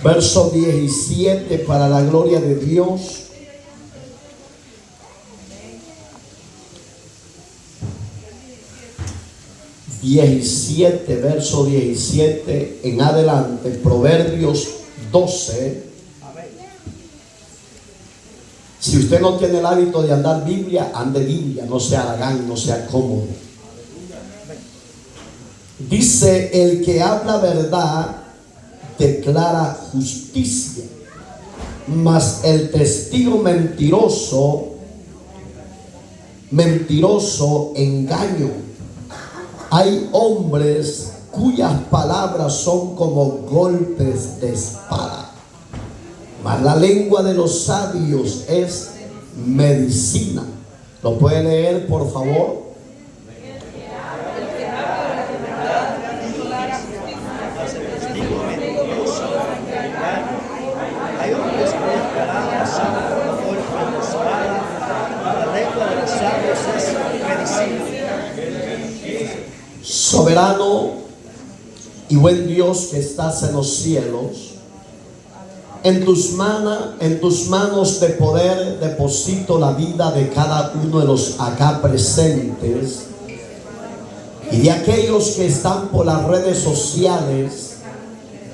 Verso 17 para la gloria de Dios. Verso 17 en adelante, Proverbios 12. Si usted no tiene el hábito de andar Biblia, ande Biblia, no sea haragán, no sea cómodo. Dice: el que habla verdad declara justicia, mas el testigo mentiroso engaño. Hay hombres cuyas palabras son como golpes de espada, mas la lengua de los sabios es medicina. ¿Lo puede leer, por favor? Soberano y buen Dios que estás en los cielos, en tus manos de poder deposito la vida de cada uno de los acá presentes y de aquellos que están por las redes sociales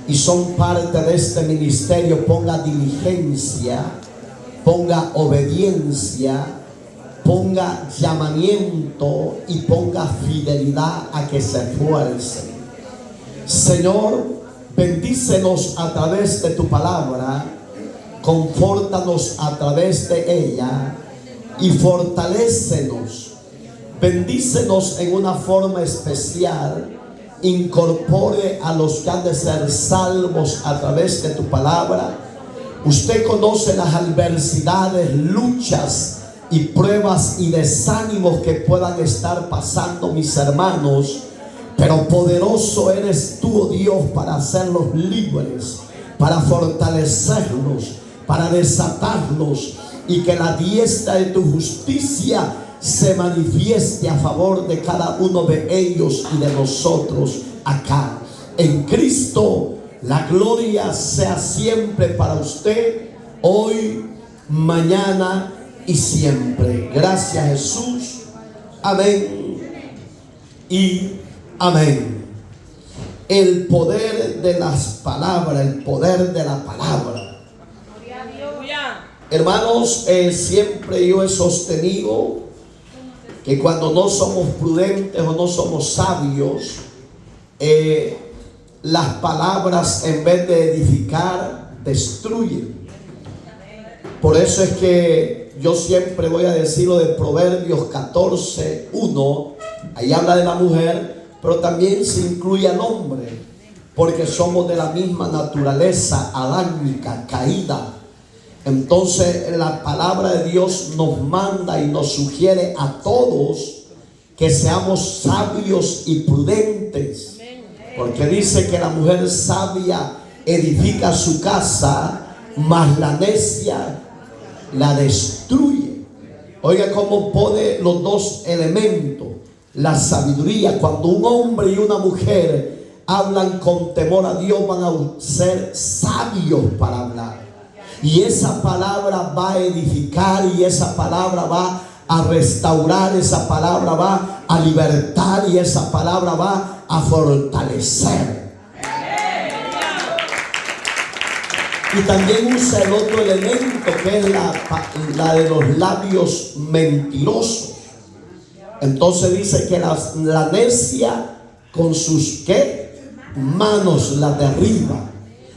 y son parte de este ministerio. Ponga diligencia, ponga obediencia, ponga llamamiento y ponga fidelidad a que se esfuercen. Señor, bendícenos a través de tu palabra, confórtanos a través de ella y fortalécenos. Bendícenos en una forma especial. Incorpore a los que han de ser salvos a través de tu palabra. Usted conoce las adversidades, luchas y pruebas y desánimos que puedan estar pasando mis hermanos, pero poderoso eres tú, oh Dios, para hacerlos libres, para fortalecerlos, para desatarlos, y que la diestra de tu justicia se manifieste a favor de cada uno de ellos y de nosotros acá. En Cristo la gloria sea siempre para usted, hoy, mañana y siempre. Gracias, Jesús. Amén y amén. El poder de las palabras, el poder de la palabra. Hermanos, siempre yo he sostenido que cuando no somos prudentes o no somos sabios, las palabras, en vez de edificar, destruyen. Por eso es que yo siempre voy a decir lo de Proverbios 14:1. Ahí habla de la mujer, pero también se incluye al hombre, porque somos de la misma naturaleza adámica, caída. Entonces la palabra de Dios nos manda y nos sugiere a todos que seamos sabios y prudentes, porque dice que la mujer sabia edifica su casa, mas la necia la destruye. Oiga cómo pone los dos elementos, la sabiduría. Cuando un hombre y una mujer hablan con temor a Dios, van a ser sabios para hablar, y esa palabra va a edificar, y esa palabra va a restaurar, esa palabra va a libertar, y esa palabra va a fortalecer. Y también usa el otro elemento, que es la de los labios mentirosos. Entonces dice que la necia con sus manos la derriba.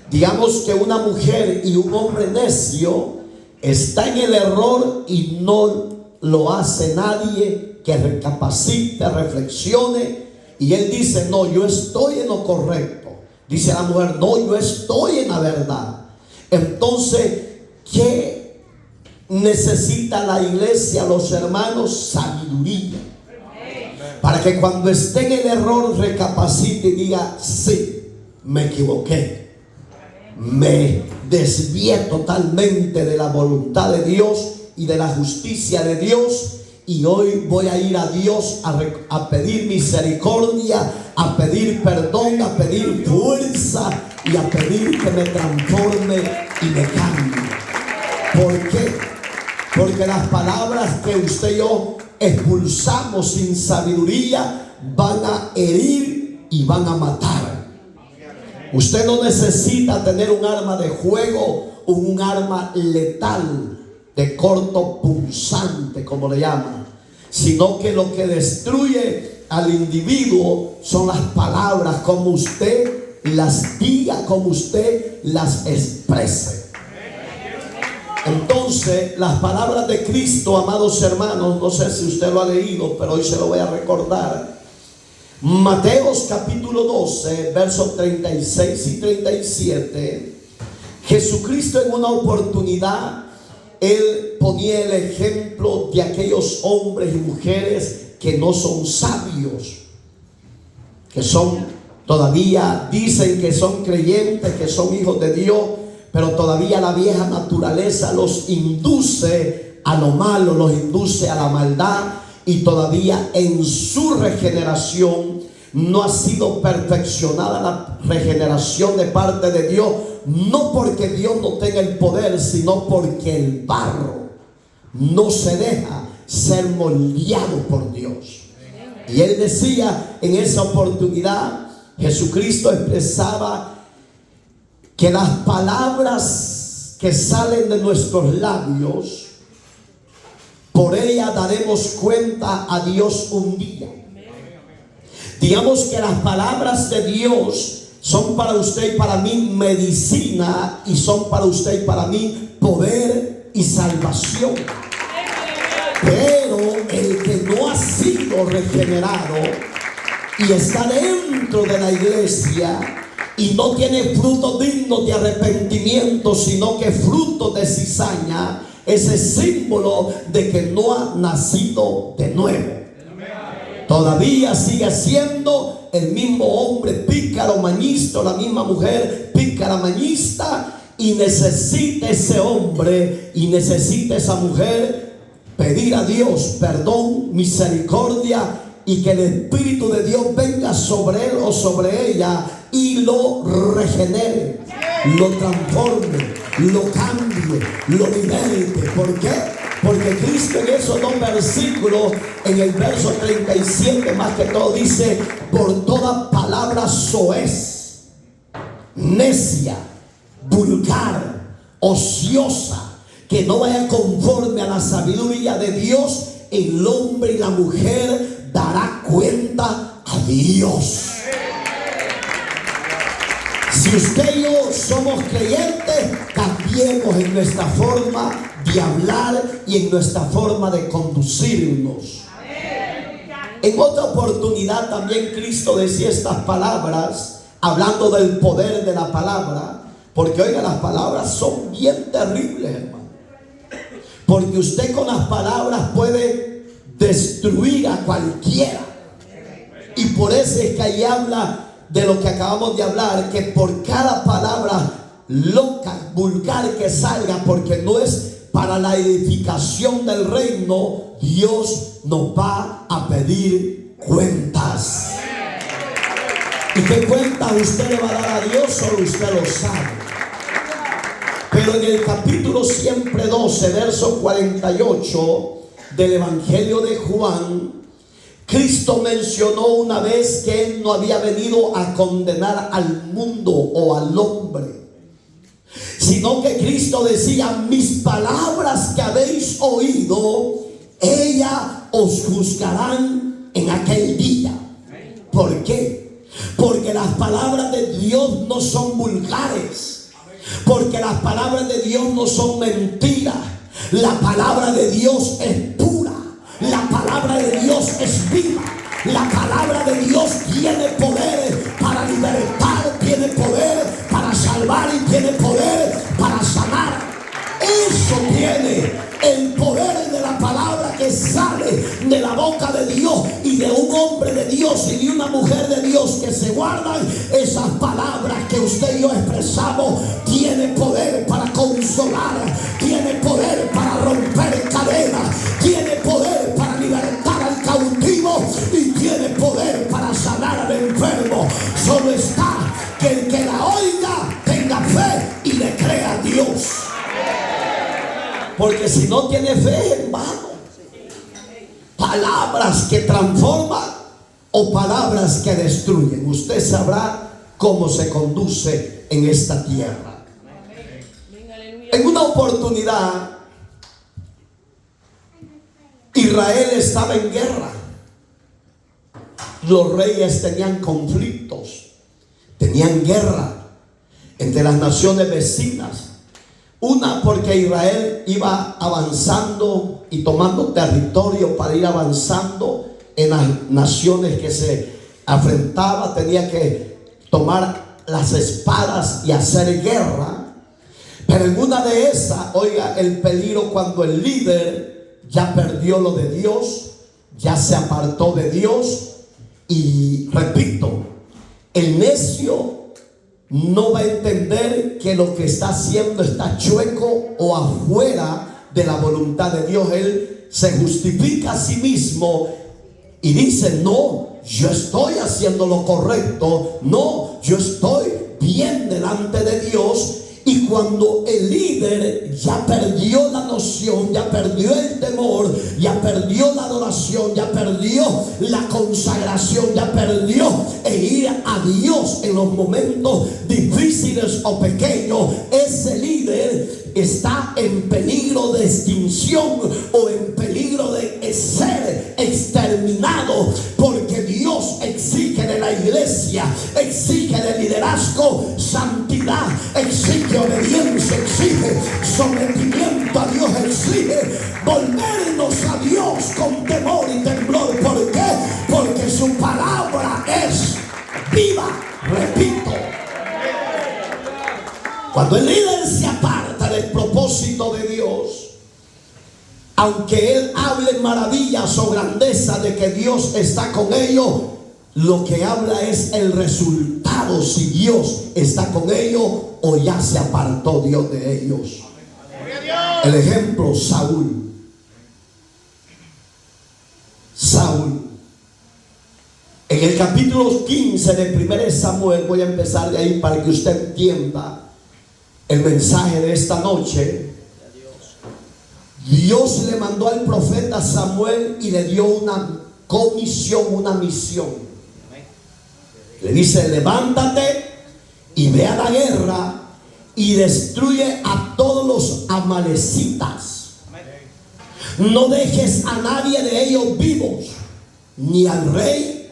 Digamos que una mujer y un hombre necio está en el error y no lo hace nadie que recapacite, reflexione, y él dice: no, yo estoy en lo correcto. Dice la mujer: no, yo estoy en la verdad. Entonces, ¿qué necesita la iglesia, los hermanos? Sabiduría, para que cuando esté en el error recapacite y diga: sí, me equivoqué, me desvié totalmente de la voluntad de Dios y de la justicia de Dios, y hoy voy a ir a Dios a pedir misericordia, a pedir perdón, a pedir fuerza y a pedir que me transforme y me cambie. ¿Por qué? Porque las palabras que usted y yo expulsamos sin sabiduría van a herir y van a matar. Usted no necesita tener un arma de fuego o un arma letal de corto punzante, como le llaman, sino que lo que destruye al individuo son las palabras, como usted las diga, como usted las exprese. Entonces, las palabras de Cristo, amados hermanos, no sé si usted lo ha leído, pero hoy se lo voy a recordar. Mateos capítulo 12, versos 36 y 37. Jesucristo, en una oportunidad, Él ponía el ejemplo de aquellos hombres y mujeres que no son sabios, que son todavía, dicen que son creyentes, que son hijos de Dios, pero todavía la vieja naturaleza los induce a lo malo, los induce a la maldad, y todavía en su regeneración no ha sido perfeccionada la regeneración de parte de Dios, no porque Dios no tenga el poder, sino porque el barro no se deja ser moldeado por Dios. Y Él decía en esa oportunidad, Jesucristo expresaba que las palabras que salen de nuestros labios, por ellas daremos cuenta a Dios un día. Digamos que las palabras de Dios son para usted y para mí medicina, y son para usted y para mí poder y salvación. Pero el que no ha sido regenerado y está dentro de la iglesia y no tiene frutos dignos de arrepentimiento, sino que frutos de cizaña, ese símbolo de que no ha nacido de nuevo. Todavía sigue siendo el mismo hombre pícaro mañista, la misma mujer pícara mañista, y necesita ese hombre y necesita esa mujer pedir a Dios perdón, misericordia, y que el Espíritu de Dios venga sobre él o sobre ella y lo regenere, lo transforme, lo cambie, lo liberte. ¿Por qué? Porque Cristo en esos dos versículos, en el verso 37 más que todo, dice: por toda palabra soez, necia, vulgar, ociosa, que no vaya conforme a la sabiduría de Dios, el hombre y la mujer dará cuenta a Dios. Si usted y yo somos creyentes, cambiemos en nuestra forma de hablar y en nuestra forma de conducirnos. En otra oportunidad también Cristo decía estas palabras, hablando del poder de la palabra, porque oiga, las palabras son bien terribles, hermano. Porque usted con las palabras puede destruir a cualquiera. Y por eso es que ahí habla de lo que acabamos de hablar, que por cada palabra loca, vulgar que salga, porque no es para la edificación del reino, Dios nos va a pedir cuentas. ¿Y qué cuentas usted le va a dar a Dios? Solo usted lo sabe. Pero en el capítulo siempre 12, verso 48 del Evangelio de Juan, Cristo mencionó una vez que Él no había venido a condenar al mundo o al hombre, sino que Cristo decía: mis palabras que habéis oído, ellas os juzgarán en aquel día. ¿Por qué? Porque las palabras de Dios no son vulgares. Porque las palabras de Dios no son mentiras. La palabra de Dios es pura. La palabra de Dios es viva. La palabra de Dios tiene poder para libertar, tiene poder para salvar y tiene poder para sanar. Eso tiene el poder de la palabra que sale de la boca de Dios y de un hombre de Dios y de una mujer de Dios que se guardan. Esas palabras que usted y yo expresamos tiene poder para consolar, tiene poder para romper cadenas, tiene poder para enfermo. Solo está que el que la oiga tenga fe y le crea a Dios. Porque si no tiene fe es en vano. Palabras que transforman o palabras que destruyen. Usted sabrá cómo se conduce en esta tierra. En una oportunidad, Israel estaba en guerra. Los reyes tenían conflictos, tenían guerra entre las naciones vecinas. Una porque Israel iba avanzando y tomando territorio para ir avanzando en las naciones que se afrentaba. Tenía que tomar las espadas y hacer guerra. Pero en una de esas, oiga el peligro cuando el líder ya perdió lo de Dios, ya se apartó de Dios. Y repito, el necio no va a entender que lo que está haciendo está chueco o afuera de la voluntad de Dios. Él se justifica a sí mismo y dice: no, yo estoy haciendo lo correcto, no, yo estoy bien delante de Dios. Y cuando el líder ya perdió la noción, ya perdió el temor, ya perdió la adoración, ya perdió la consagración, ya perdió el ir a Dios en los momentos difíciles o pequeños, ese líder está en peligro de extinción o en peligro de ser exterminado, porque Dios exige de la iglesia, exige de liderazgo santidad, exige obediencia, exige sometimiento a Dios, exige volvernos a Dios con temor y temblor. ¿Por qué? Porque su palabra es viva. Repito, cuando el líder se aparta del propósito de Dios, aunque él hable maravillas o grandeza de que Dios está con ellos, lo que habla es el resultado, si Dios está con ellos o ya se apartó Dios de ellos. El ejemplo, Saúl. En el capítulo 15 de 1 Samuel, voy a empezar de ahí para que usted entienda el mensaje de esta noche. Dios le mandó al profeta Samuel y le dio una comisión, una misión. Le dice: levántate y ve a la guerra y destruye a todos los amalecitas. No dejes a nadie de ellos vivos, ni al rey,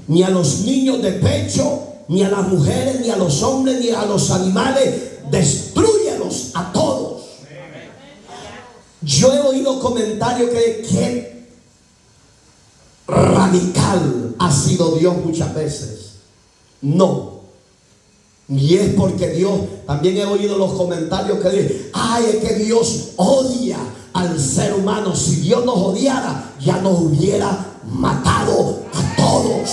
ni a los niños de pecho, ni a las mujeres, ni a los hombres, ni a los animales. Destrúyelos a todos. Yo he oído comentarios que radical ha sido Dios muchas veces. No. Y es porque Dios, también he oído los comentarios que dicen: ay, es que Dios odia al ser humano. Si Dios nos odiara, ya nos hubiera matado a todos.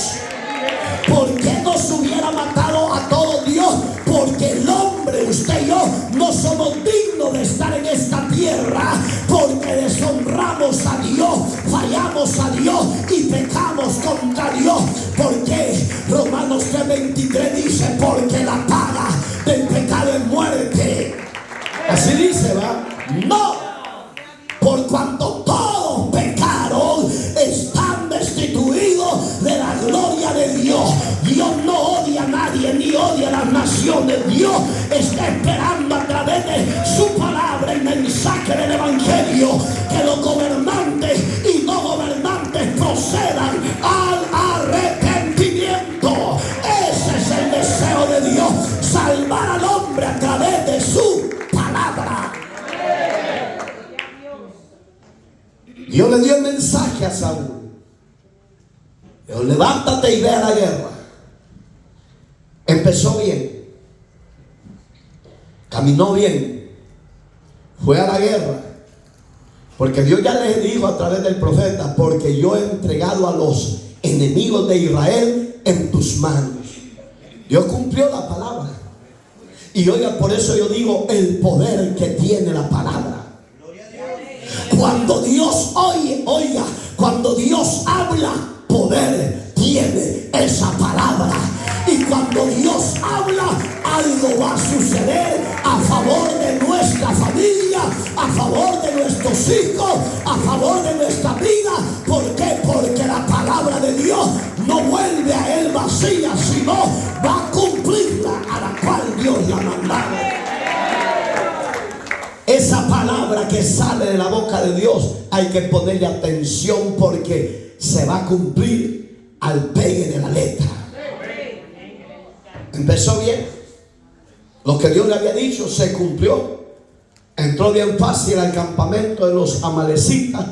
¿Por qué nos hubiera matado a todos Dios? Porque el hombre, usted y yo, no somos dignos de estar en esta tierra, porque deshonramos a Dios, fallamos a Dios y pecamos contra Dios. Porque Romanos 3:23 dice: porque la paga del pecado es muerte. Así dice, ¿va? No, por cuanto todos pecaron, están destituidos de la gloria de Dios. Dios no odia a nadie, ni odia a las naciones. Dios está esperando a través de su palabra, el mensaje del evangelio, que los gobernantes y no gobernantes procedan al arrepentimiento. Ese es el deseo de Dios: salvar al hombre a través de su palabra. Dios le dio el mensaje a Saúl: Dios, levántate y ve a la guerra. Empezó bien, caminó bien, fue a la guerra, porque Dios ya les dijo a través del profeta: porque yo he entregado a los enemigos de Israel en tus manos. Dios cumplió la palabra. Y oiga, por eso yo digo el poder que tiene la palabra. Cuando Dios oye, oiga, cuando Dios habla, poder tiene. tiene esa palabra. Y cuando Dios habla, algo va a suceder a favor de nuestra familia, a favor de nuestros hijos, a favor de nuestra vida. ¿Por qué? Porque la palabra de Dios no vuelve a él vacía, sino va a cumplirla a la cual Dios la ha mandado. Esa palabra que sale de la boca de Dios hay que ponerle atención, porque se va a cumplir al pegue de la letra. Empezó bien. Lo que Dios le había dicho se cumplió. Entró bien fácil al campamento de los amalecitas.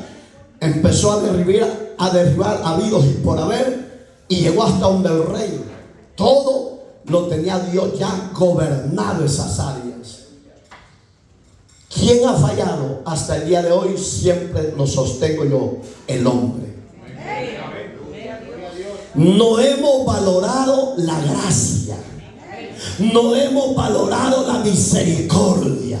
Empezó a derribar habidos y por haber, y llegó hasta donde el rey. Todo lo tenía Dios ya gobernado, esas áreas. ¿Quién ha fallado hasta el día de hoy? Siempre lo sostengo yo: el hombre. No hemos valorado la gracia, no hemos valorado la misericordia,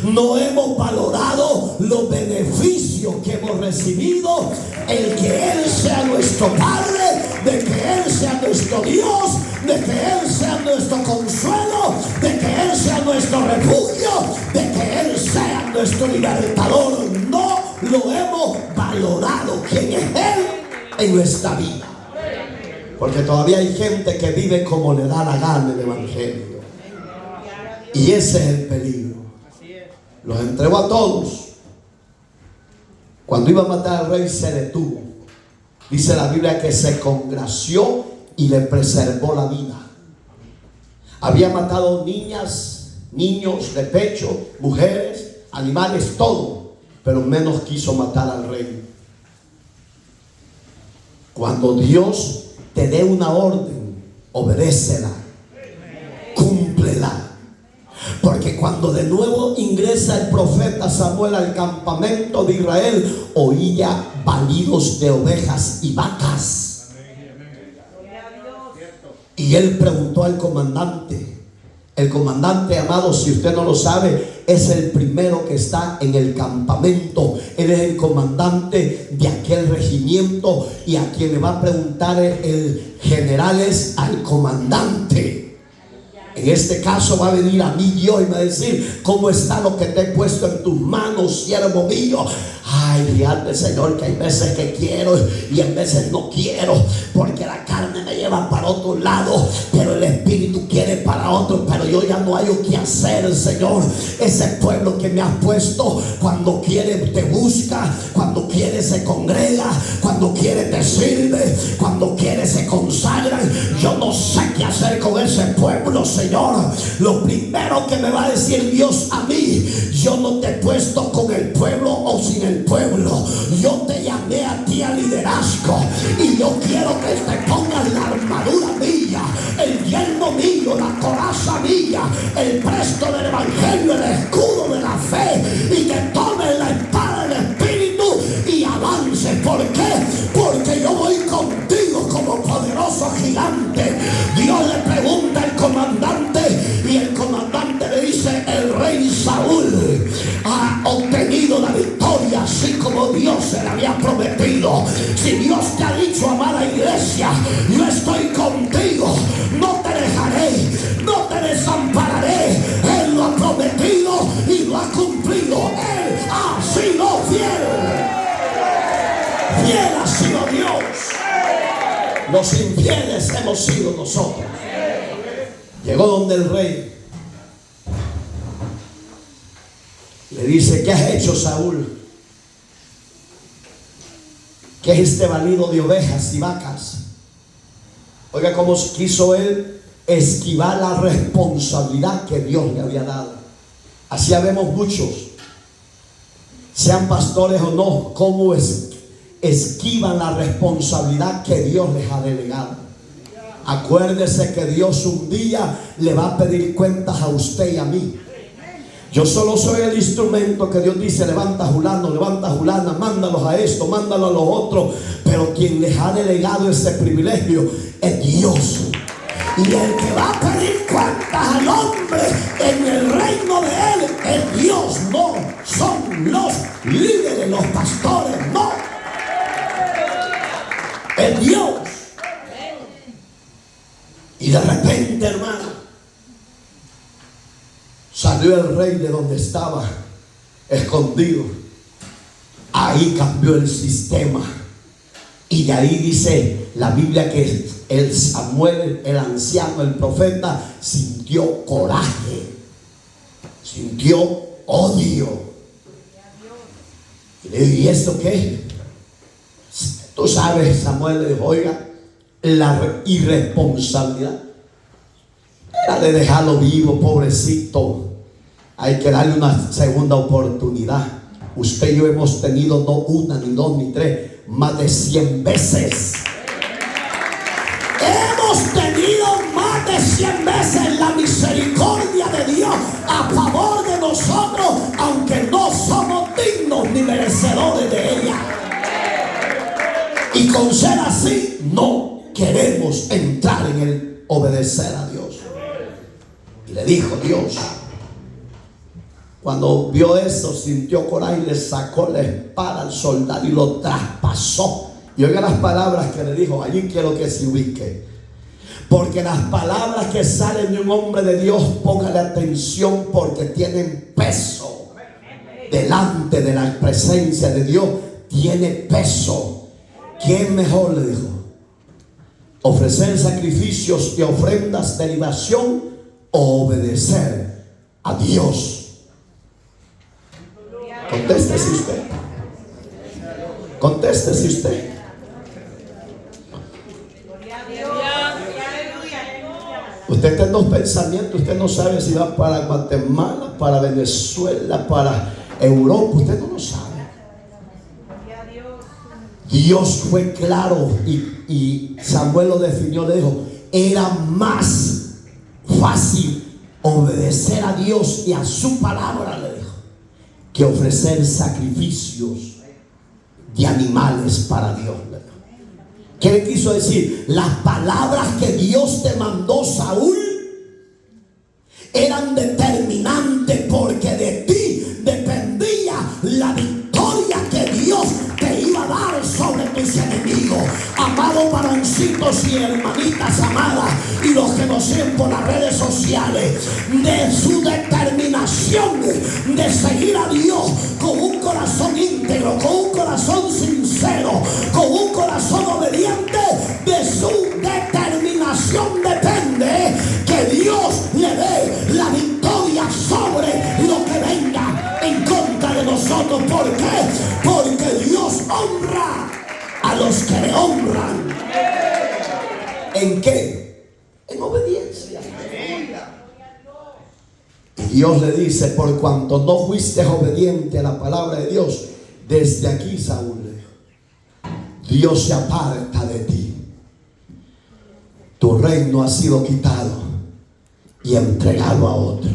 no hemos valorado los beneficios que hemos recibido. El que Él sea nuestro Padre, de que Él sea nuestro Dios, de que Él sea nuestro consuelo, de que Él sea nuestro refugio, de que Él sea nuestro libertador. No lo hemos valorado. ¿Quién es Él en nuestra vida? Porque todavía hay gente que vive como le da la gana el evangelio. Y ese es el peligro. Los entregó a todos. Cuando iba a matar al rey, se detuvo. Dice la Biblia que se congració y le preservó la vida. Había matado niñas, niños de pecho, mujeres, animales, todo, pero menos quiso matar al rey. Cuando Dios te dé una orden, obedécela, cúmplela. Porque cuando de nuevo ingresa el profeta Samuel al campamento de Israel, oía balidos de ovejas y vacas. Y él preguntó al comandante. El comandante, amado, si usted no lo sabe, es el primero que está en el campamento. Él es el comandante de aquel regimiento, y a quien le va a preguntar el general es al comandante. En este caso va a venir a mí Dios y me va a decir: ¿cómo está lo que te he puesto en tus manos, siervo mío? Ay, fíjate, Señor, que hay veces que quiero y en veces no quiero, porque la carne me lleva para otro lado, pero el espíritu quiere para otro. Pero yo ya no hay qué hacer, Señor. Ese pueblo que me has puesto, cuando quiere te busca, cuando quiere se congrega, cuando quiere te sirve, cuando quiere se consagra. Yo no sé qué hacer con ese pueblo, Señor. Lo primero que me va a decir Dios a mí: yo no te he puesto con el pueblo o sin el pueblo, yo te llamé a ti a liderazgo, y yo quiero que te pongas la armadura mía, el yelmo mío, la coraza mía, el presto del evangelio, el escudo de la fe, y que tomes la espada del espíritu y avance. ¿Por qué? Porque yo voy contigo como poderoso gigante. Dios le pregunta al comandante, y el comandante le dice: el rey Saúl ha obtenido la victoria así como Dios se le había prometido. Si Dios te ha dicho, amada iglesia, yo estoy contigo, no te dejaré, no te desampararé. Él lo ha prometido y lo ha cumplido. Él ha sido fiel. Fiel ha sido Dios. Los infieles hemos sido nosotros. Llegó donde el rey. Le dice: ¿qué has hecho, Saúl? ¿Qué es este balido de ovejas y vacas? Oiga cómo quiso él esquivar la responsabilidad que Dios le había dado. Así vemos muchos, sean pastores o no, cómo esquivan la responsabilidad que Dios les ha delegado. Acuérdese que Dios un día le va a pedir cuentas a usted y a mí. Yo solo soy el instrumento que Dios dice: levanta a Julano, levanta a Julana, mándalos a esto, mándalos a lo otro. Pero quien les ha delegado ese privilegio es Dios. Y el que va a pedir cuentas al hombre en el reino de Él es Dios. No son los líderes, los pastores, no. Es Dios. Y de repente, hermano, salió el rey de donde estaba escondido. Ahí cambió el sistema. Y de ahí dice la Biblia que el Samuel, el anciano, el profeta, sintió coraje, sintió odio. Y le dijo: ¿y esto qué? Tú sabes, Samuel le dijo: oiga, la irresponsabilidad era de dejarlo vivo, pobrecito. Hay que darle una segunda oportunidad. Usted y yo hemos tenido no una, ni dos, ni tres, más de 100 veces. Hemos tenido más de 100 veces la misericordia de Dios a favor de nosotros, aunque no somos dignos ni merecedores de ella. Y con ser así, no queremos entrar en el obedecer a Dios. Y le dijo Dios, cuando vio eso, sintió coraje y le sacó la espada al soldado y lo traspasó. Y oiga las palabras que le dijo. Allí quiero que se ubique, porque las palabras que salen de un hombre de Dios, póngale atención, porque tienen peso. Delante de la presencia de Dios tiene peso. ¿Quién mejor? Le dijo: ofrecer sacrificios y ofrendas de libación o obedecer a Dios. Contéstese usted. Contéstese usted. Usted tiene dos pensamientos. Usted no sabe si va para Guatemala, para Venezuela, para Europa. Usted no lo sabe. Dios fue claro y Samuel lo definió. Le dijo: era más fácil obedecer a Dios y a su palabra, le dijo, que ofrecer sacrificios de animales para Dios. ¿Qué le quiso decir? Las palabras que Dios te mandó, Saúl, eran determinantes, porque de ti dependía la victoria que Dios te iba a dar sobre tus enemigos. Amados varoncitos y hermanitas amadas, y los que nos siguen por las redes sociales, de su determinación de seguir a Dios con un corazón íntegro, con un corazón sincero, con un corazón obediente, de su determinación depende que Dios le dé la victoria sobre lo que venga en contra de nosotros. ¿Por qué? Porque Dios honra a los que le honran. ¿En qué? En obediencia. Y Dios le dice: por cuanto no fuiste obediente a la palabra de Dios, desde aquí, Saúl, Dios se aparta de ti. Tu reino ha sido quitado y entregado a otro.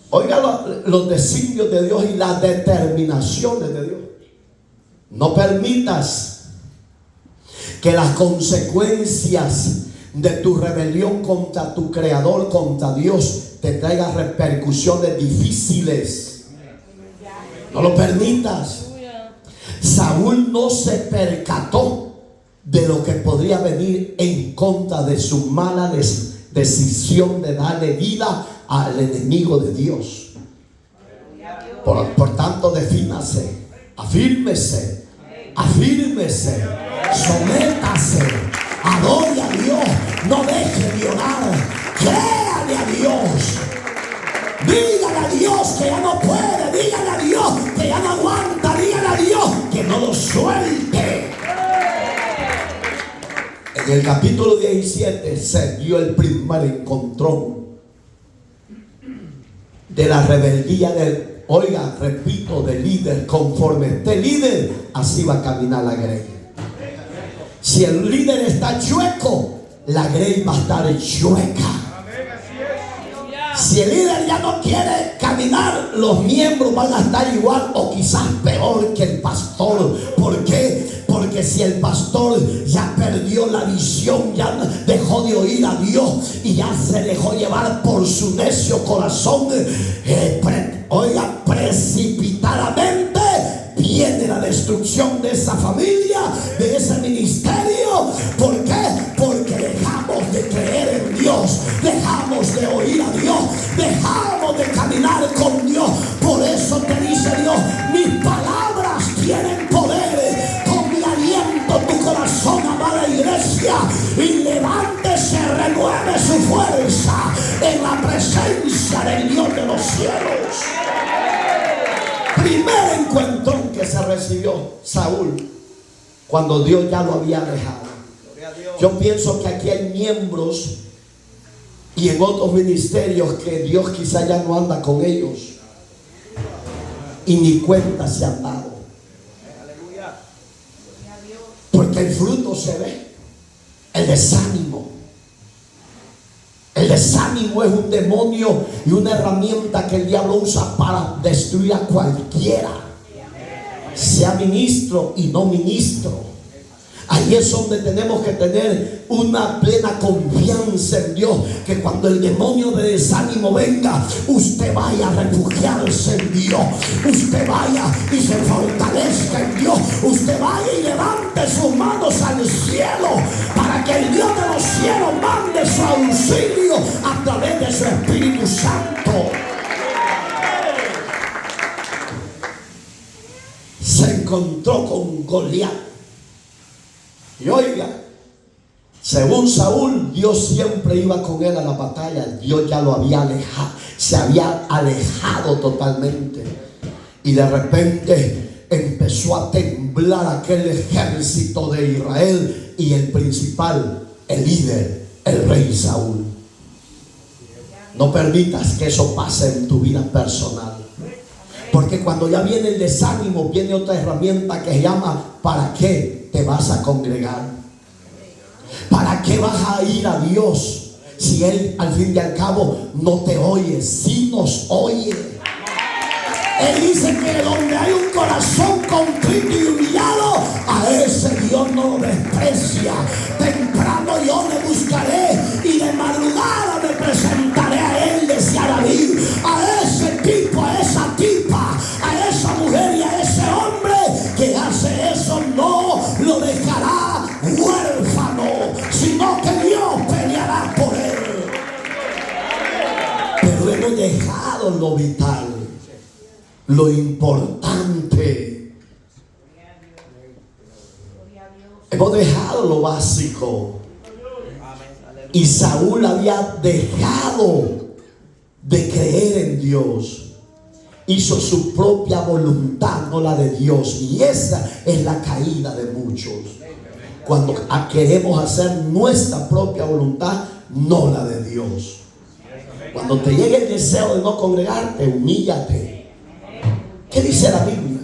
Oiga los designios de Dios y las determinaciones de Dios. No permitas que las consecuencias de tu rebelión contra tu Creador, contra Dios, te traigan repercusiones difíciles. No lo permitas. Saúl no se percató de lo que podría venir en contra de su mala decisión de darle vida al enemigo de Dios. Por tanto, defínase, afírmese, sométase, adore a Dios, no deje de orar, créale a Dios, dígale a Dios que ya no puede, dígale a Dios que ya no aguanta, dígale a Dios que no lo suelte. En el capítulo 17 se dio el primer encontrón de la rebeldía del, oiga, repito, del líder. Conforme este líder, así va a caminar la grey. Si el líder está chueco, la grey va a estar chueca. Si el líder ya no quiere caminar, los miembros van a estar igual o quizás peor que el pastor. ¿Por qué? Porque si el pastor ya perdió la visión, ya dejó de oír a Dios y ya se dejó llevar por su necio corazón, precipitadamente viene la destrucción de esa familia, de ese ministerio. ¿Por qué? Porque dejamos de renueve su fuerza en la presencia del Dios de los cielos. Primer encuentro que se recibió Saúl cuando Dios ya lo había dejado. Yo pienso que aquí hay miembros y en otros ministerios que Dios quizá ya no anda con ellos y ni cuenta se han dado, porque el fruto se ve. El desánimo es un demonio y una herramienta que el diablo usa para destruir a cualquiera, sea ministro y no ministro. Ahí es donde tenemos que tener una plena confianza en Dios, que cuando el demonio de desánimo venga, usted vaya a refugiarse en Dios, usted vaya y se fortalezca en Dios, usted vaya y levante sus manos al cielo para que el Dios de los cielos mande su auxilio a través de su Espíritu Santo. Se encontró con Goliat. Y oiga, según Saúl, Dios siempre iba con él a la batalla. Dios ya lo había alejado, se había alejado totalmente. Y de repente empezó a temblar aquel ejército de Israel. Y el principal, el líder, el rey Saúl. No permitas que eso pase en tu vida personal. Porque cuando ya viene el desánimo, viene otra herramienta que se llama: ¿para qué te vas a congregar? ¿Para qué vas a ir a Dios si Él al fin y al cabo no te oye? Sí nos oye. Él dice que donde hay un corazón contrito y humillado, a ese Dios no lo desprecia. Temprano yo le buscaré y de madrugada me presentaré a Él, decía David. A ese tipo, a esa tipa, a esa mujer y a ese hombre que hace eso, no lo dejará huérfano, sino que Dios peleará por él. Pero hemos dejado lo vital, lo importante. Hemos dejado lo básico. Y Saúl había dejado de creer en Dios. Hizo su propia voluntad, no la de Dios. Y esa es la caída de muchos. Cuando queremos hacer nuestra propia voluntad, no la de Dios. Cuando te llegue el deseo de no congregarte, humíllate. ¿Qué dice la Biblia?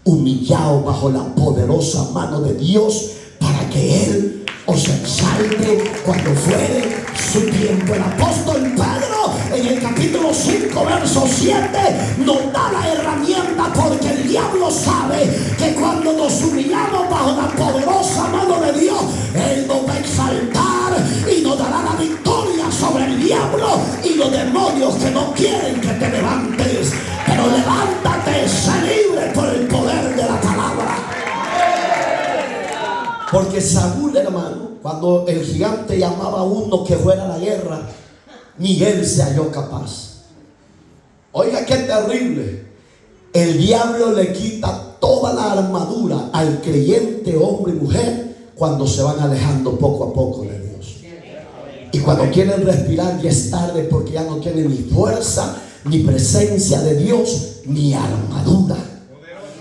Humillaos bajo la poderosa mano de Dios para que Él os exalte cuando fuere su tiempo. El apóstol Pedro en el capítulo 5 verso 7 nos da la herramienta, porque el diablo sabe que cuando nos humillamos bajo la poderosa mano de Dios, Él nos va a exaltar y nos dará la victoria sobre el diablo y los demonios que no quieren que te levantes. Pero levántate, sé libre por el poder de la palabra. Porque Saúl, hermano, cuando el gigante llamaba a uno que fuera a la guerra, ni él se halló capaz. Oiga, qué terrible. El diablo le quita toda la armadura al creyente, hombre y mujer, cuando se van alejando poco a poco de Dios. Y cuando quieren respirar, ya es tarde, porque ya no tienen ni fuerza, ni presencia de Dios, ni armadura.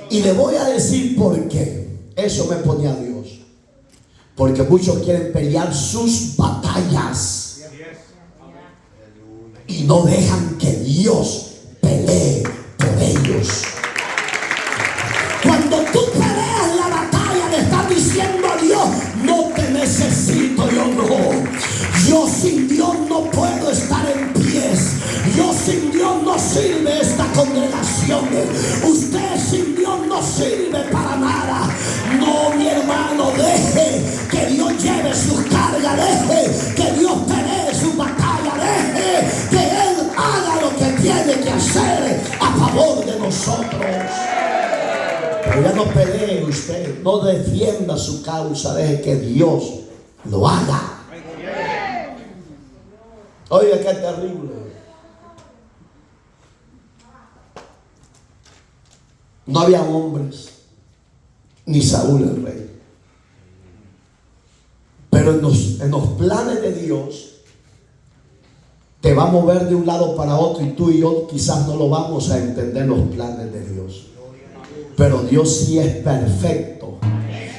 Y le voy a decir por qué. Eso me ponía Dios. Porque muchos quieren pelear sus batallas y no dejan que Dios pelee por ellos. Cuando tú peleas la batalla, le estás diciendo a Dios: no te necesito, yo no. Yo sin Dios no puedo estar en pies. Yo sin Dios no sirve esta congregación. Usted sin Dios no sirve para nada. No, mi hermano, deje que Dios lleve sus cargas, deje que Dios pelee su batalla, deje que Él haga lo que tiene que hacer a favor de nosotros. Pero ya no pelee usted, no defienda su causa, deje que Dios lo haga. Oiga, qué terrible. No había hombres, ni Saúl el rey. Pero Pero en los planes de Dios te va a mover de un lado para otro, y tú y yo quizás no lo vamos a entender, los planes de Dios. Pero Dios sí es perfecto,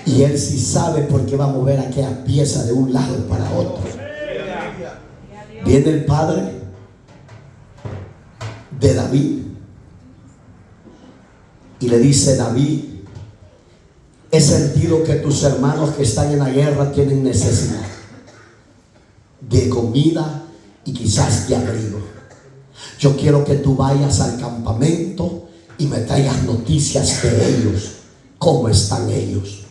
y Él sí sabe por qué va a mover aquella pieza de un lado para otro. Viene el padre de David y le dice: David, he sentido que tus hermanos que están en la guerra tienen necesidad de comida y quizás de abrigo. Yo quiero que tú vayas al campamento y me traigas noticias de ellos. ¿Cómo están ellos?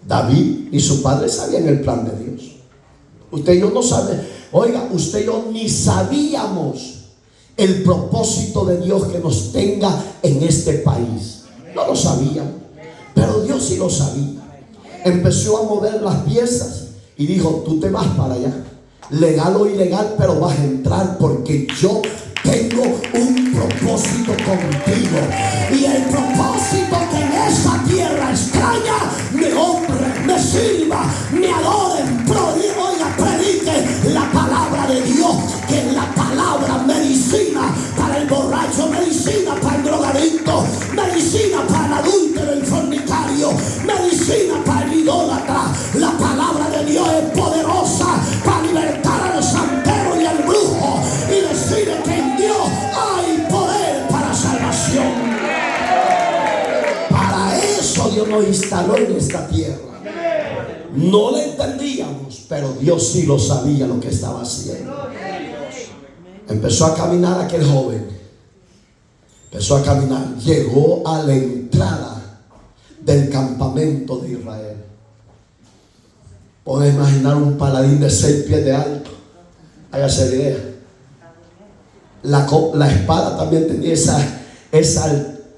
David y su padre sabían el plan de Dios. Usted y yo no sabe. Oiga, usted y yo ni sabíamos el propósito de Dios que nos tenga en este país. No lo sabíamos, pero Dios sí lo sabía. Empezó a mover las piezas y dijo: tú te vas para allá, legal o ilegal, pero vas a entrar, porque yo tengo un propósito contigo. Y el propósito que en esa tierra extraña me honren, me sirva, me adoren, oiga, predique la palabra de Dios, que es la palabra medicina para el borracho, medicina para el drogadicto, medicina para el adúltero, el fornicario, medicina para el idólatra. La palabra de Dios es poderosa para libertar al santero y al brujo, y decirle que en Dios hay poder para salvación. Para eso Dios nos instaló en esta tierra. No le entendíamos, pero Dios sí lo sabía lo que estaba haciendo. Empezó a caminar aquel joven. Empezó a caminar. Llegó a la entrada del campamento de Israel. Puedes imaginar un paladín de 6 pies de alto. Hágase la idea. La espada también tenía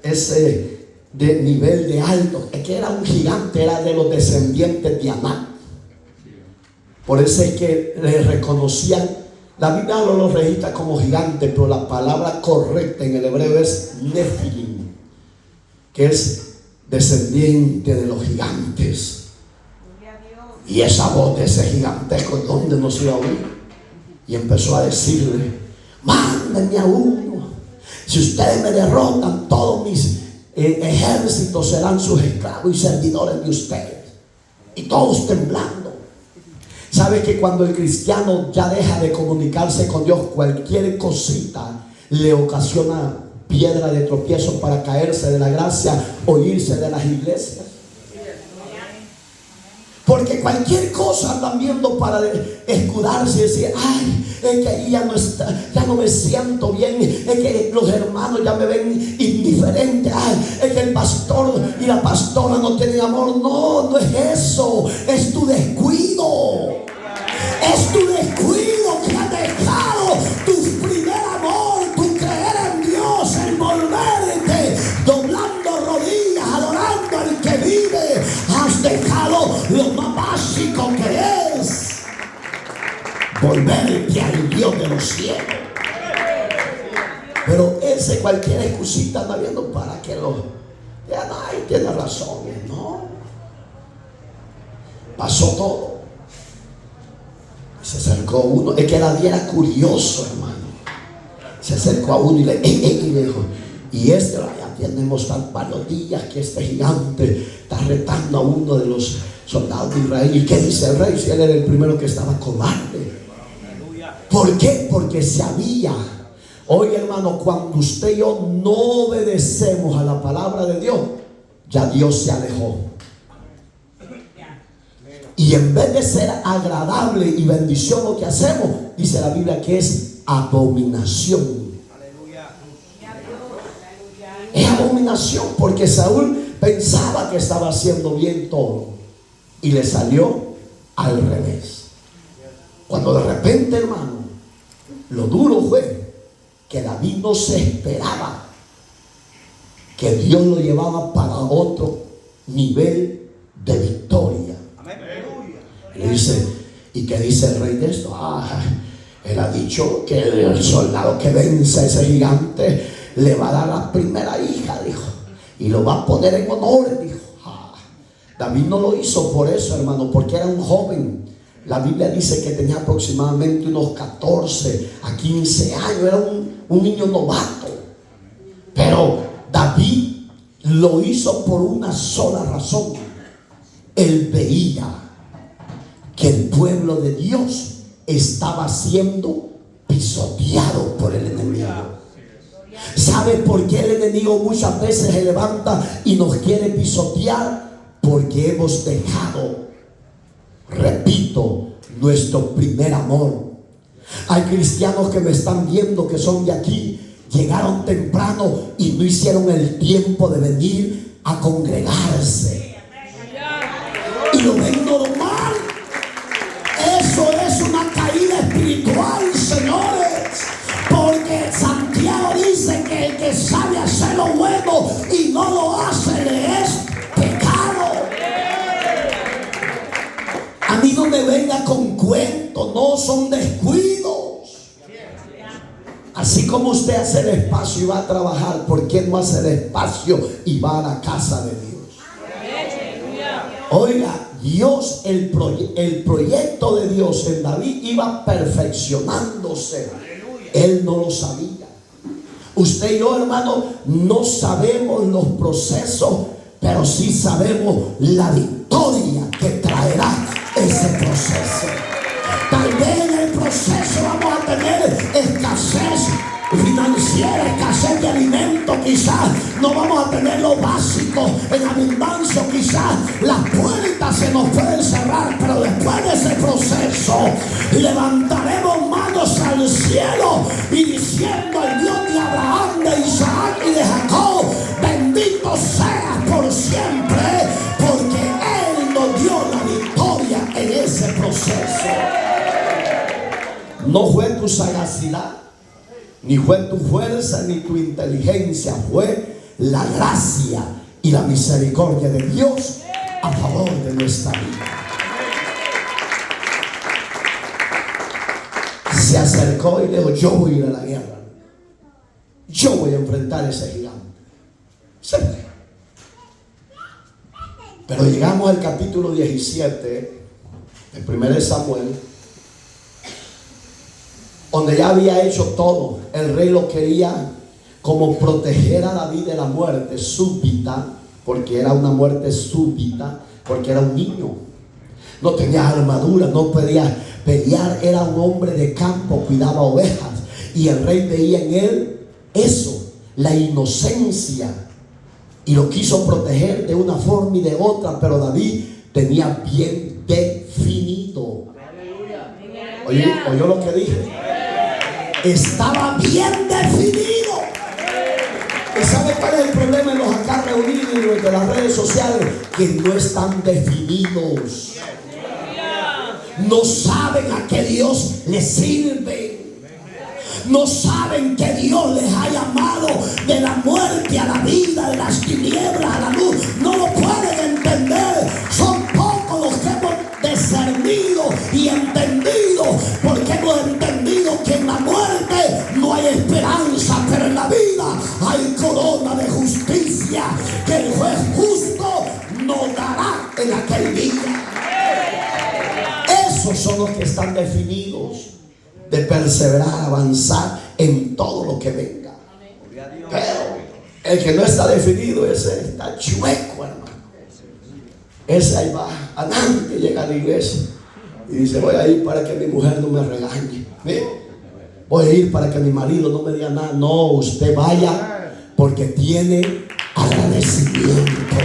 ese de nivel de alto. Es que era un gigante, era de los descendientes de Aná. Por eso es que le reconocían. La Biblia no lo registra como gigante, pero la palabra correcta en el hebreo es Nefilim, que es descendiente de los gigantes. Y esa voz de ese gigantesco, ¿dónde nos iba a oír? Y empezó a decirle: mándenme a uno. Si ustedes me derrotan, todos mis ejércitos serán sus esclavos y servidores de ustedes. Y todos temblando. ¿Sabe que cuando el cristiano ya deja de comunicarse con Dios, cualquier cosita le ocasiona piedra de tropiezo para caerse de la gracia o irse de las iglesias? Porque cualquier cosa andan viendo para escudarse y decir: ay, es que ahí ya no me siento bien, es que los hermanos ya me ven indiferente, ay, es que el pastor y la pastora no tienen amor. No, no es eso, es tu descuido. Es tu descuido que has dejado tu primer amor, tu creer en Dios, el volverte, doblando rodillas, adorando al que vive. Has dejado lo más básico que es volverte al Dios de los cielos. Pero ese cualquier excusita anda viendo para que lo vean. Ay, tiene razón, ¿no? Pasó todo. Se acercó uno, es que David era curioso, hermano. Se acercó a uno y le dijo: y ya tenemos tan varios días que este gigante está retando a uno de los soldados de Israel. ¿Y qué dice el rey? Si él era el primero que estaba cobarde. ¿Por qué? Porque sabía. Oye, hermano, cuando usted y yo no obedecemos a la palabra de Dios, ya Dios se alejó. Y en vez de ser agradable y bendición lo que hacemos, dice la Biblia que es abominación. Es abominación, porque Saúl pensaba que estaba haciendo bien todo y le salió al revés. Cuando de repente, hermano, lo duro fue que David no se esperaba que Dios lo llevaba para otro nivel de victoria. Y dice: ¿y qué dice el rey de esto? Él ha dicho que el soldado que vence a ese gigante le va a dar la primera hija, dijo, y lo va a poner en honor, dijo. David no lo hizo por eso, hermano, porque era un joven. La Biblia dice que tenía aproximadamente unos 14 a 15 años. Era un niño novato. Pero David lo hizo por una sola razón. Él veía que el pueblo de Dios estaba siendo pisoteado por el enemigo. ¿Sabe por qué el enemigo muchas veces se levanta y nos quiere pisotear? Porque hemos dejado, repito, nuestro primer amor. Hay cristianos que me están viendo, que son de aquí, llegaron temprano y no hicieron el tiempo de venir a congregarse y lo ven normal. Eso es una caída espiritual, señores, porque Santiago dice que el que sabe hacer lo bueno y no lo hace le es pecado. A mí no me venga con cuentos, no son descuidos. Así como usted hace el espacio y va a trabajar, ¿por qué no hace el espacio y va a la casa de Dios? Oiga, Dios, el proyecto de Dios en David iba perfeccionándose. Él no lo sabía. Usted y yo, hermano, no sabemos los procesos, pero sí sabemos la victoria que traerá ese proceso. Tal vez en el proceso vamos a tener escasez financiera, escasez de alimentos, quizás no vamos a tener lo básico en abundancia, quizás las puertas se nos pueden cerrar, pero después de ese proceso levantaremos manos al cielo y diciendo: al Dios de Abraham, de Isaac y de Jacob, bendito seas por siempre, porque Él nos dio la victoria en ese proceso. No fue tu sagacidad, ni fue tu fuerza, ni tu inteligencia. Fue la gracia y la misericordia de Dios a favor de nuestra vida. Se acercó y dijo: yo voy a ir a la guerra, yo voy a enfrentar a ese gigante. Se fue. Pero llegamos al capítulo 17 de 1 Samuel, donde ya había hecho todo. El rey lo quería como proteger a David de la muerte súbita, porque era una muerte súbita, porque era un niño, no tenía armadura, no podía pelear, era un hombre de campo, cuidaba ovejas, y el rey veía en él eso, la inocencia, y lo quiso proteger de una forma y de otra. Pero David tenía bien definido. ¿Oyó lo que dije? Estaba bien definido. ¿Y sabe cuál es el problema en los acá reunidos y los de las redes sociales? Que no están definidos. No saben a qué Dios les sirve. No saben que Dios les ha llamado de la muerte a la vida, de las tinieblas a la luz. No lo pueden entender. Son pocos los que hemos discernido y entendido, porque hemos entendido que en la muerte no hay esperanza, pero en la vida hay corona de justicia que el juez justo nos dará en aquel día. Esos son los que están definidos de perseverar, avanzar en todo lo que venga. Pero el que no está definido, ese está chueco, hermano. Ese ahí va, adelante, llega a la iglesia y dice: voy a ir para que mi mujer no me regañe. Voy a ir para que mi marido no me diga nada. No, usted vaya porque tiene agradecimiento.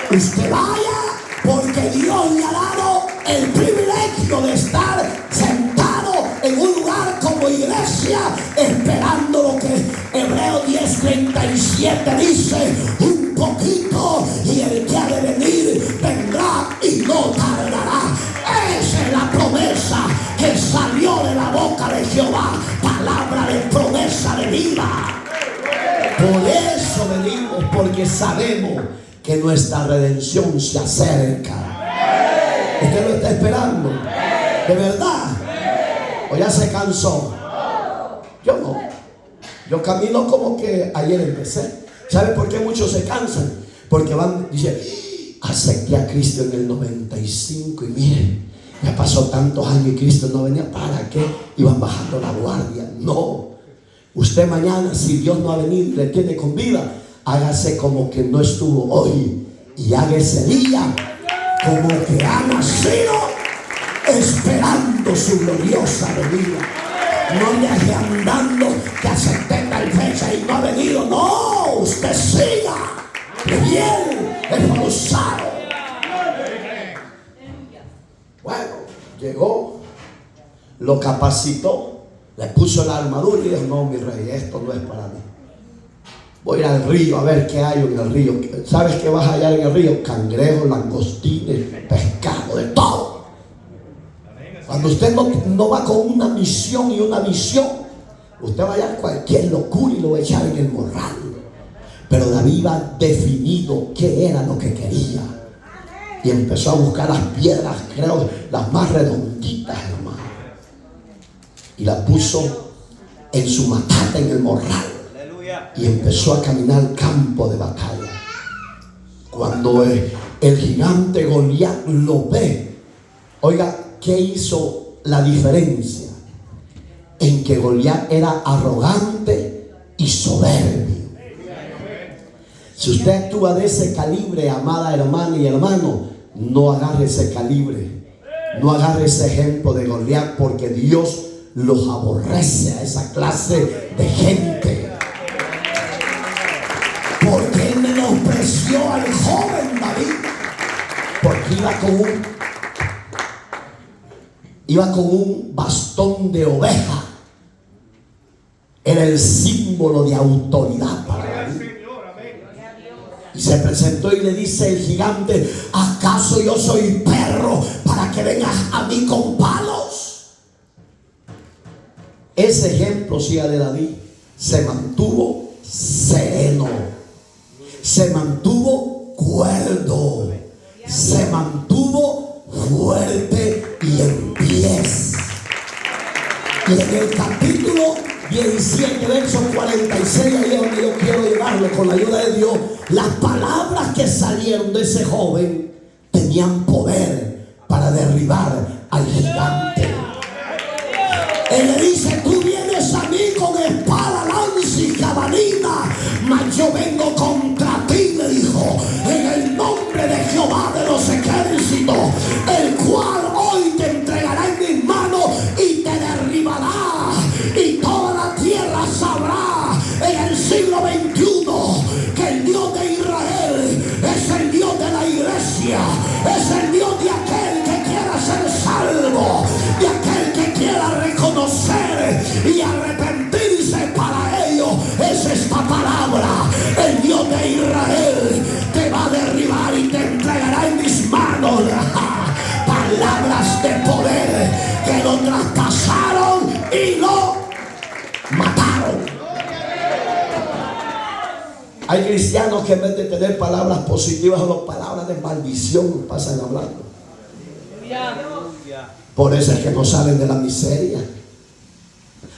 Usted vaya porque Dios le ha dado el privilegio de estar sentado en un lugar como iglesia, esperando lo que Hebreos 10:37 dice: un poquito y el que ha de venir vendrá y no tardará. Esa es la promesa que salió de la boca de Jehová, palabra de promesa de vida. Por eso venimos, porque sabemos que nuestra redención se acerca. ¿Usted lo está esperando? ¿De verdad? ¿O ya se cansó? Yo no. Yo camino como que ayer empecé. ¿Sabe por qué muchos se cansan? Porque van, dicen: acepté a Cristo en el 95 y miren, Ya pasó tantos años y Cristo no venía. ¿Para qué iban bajando la guardia? No. Usted mañana, si Dios no ha venido y le tiene con vida, hágase como que no estuvo hoy y haga ese día como que ha nacido esperando su gloriosa venida. No le haga andando que acepté tal fecha y no ha venido. No, usted siga bien esforzado. Bueno, llegó, lo capacitó, le puso la armadura y dijo: no, mi rey, esto no es para mí. Voy al río a ver qué hay en el río. ¿Sabes qué vas a hallar en el río? Cangrejos, langostines, pescado, de todo. Cuando usted no va con una misión y una visión, usted va a hallar cualquier locura y lo va a echar en el morral. Pero David iba definido qué era lo que quería. Y empezó a buscar las piedras, creo, las más redonditas, hermano. Y la puso en su matata, en el morral. Y empezó a caminar al campo de batalla. Cuando el gigante Goliat lo ve, oiga, ¿qué hizo la diferencia? En que Goliat era arrogante y soberbio. Si usted actúa de ese calibre, amada hermana y hermano, no agarre ese calibre, no agarre ese ejemplo de Goliat, porque Dios los aborrece a esa clase de gente. Porque él menospreció al joven David, porque iba con un bastón de oveja. Era el símbolo de autoridad para David. Y se presentó y le dice el gigante: ¿acaso yo soy perro para que vengas a mí con palos? Ese ejemplo, sí, de David, se mantuvo sereno, se mantuvo cuerdo, se mantuvo fuerte y en pies. Y en el capítulo 17, verso 46, ahí es donde yo quiero llevarlo con la ayuda de Dios. Las palabras que salieron de ese joven tenían poder para derribar al gigante. Él le dice: tú vienes a mí con espada, lanza y jabalina, mas yo vengo contra ti, le dijo, en el nombre de Jehová de los ejércitos, el cual hoy te entregará en mis manos y te derribará. Y toda la tierra sabrá en el siglo XXI que el Dios de Israel es el Dios de la iglesia, es el Dios de aquel que quiera ser salvo, de aquel que quiera reconocer y arrepentirse. Para ello es esta palabra: el Dios de Israel te va a derribar y te entregará en mis manos. Palabras de poder que lo traspasaron y lo mataron. Hay cristianos que en vez de tener palabras positivas, son palabras de maldición pasan hablando. Por eso es que no salen de la miseria.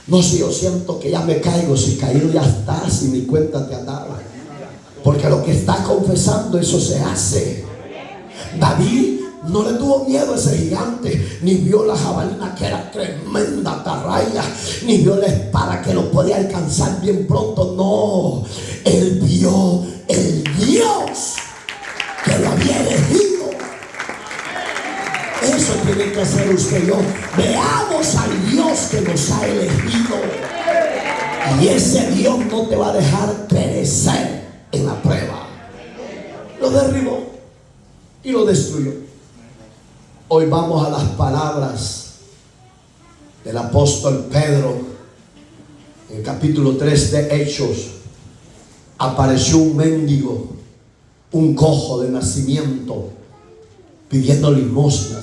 No, si yo siento que ya me caigo, si caído ya estás, si mi cuenta te andaba. Porque lo que está confesando, eso se hace. David no le tuvo miedo a ese gigante, ni vio la jabalina que era tremenda atarraya, ni vio la espada que lo podía alcanzar bien pronto. No, él vio el Dios que lo había elegido. Eso tiene que hacer usted y yo. Veamos al Dios que nos ha elegido, y ese Dios no te va a dejar perecer en la prueba. Lo derribó y lo destruyó. Hoy vamos a las palabras del apóstol Pedro. En el capítulo 3 de Hechos, apareció un mendigo, un cojo de nacimiento, pidiendo limosnas.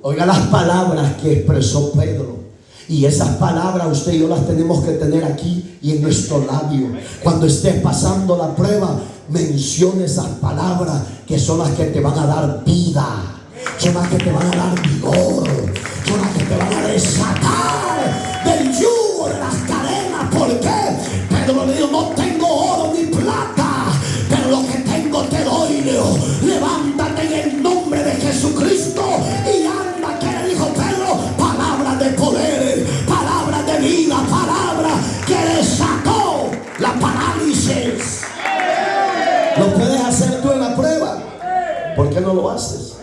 Oiga las palabras que expresó Pedro. Y esas palabras usted y yo las tenemos que tener aquí y en nuestro labio. Cuando estés pasando la prueba, mencione esas palabras que son las que te van a dar vida, son las que te van a dar vigor, son las que te van a desatar del yugo de las cadenas. ¿Por qué? Pedro le dijo: no tengo oro ni plata, pero lo que tengo te doy. Levántate en el nombre de Jesucristo y anda haces.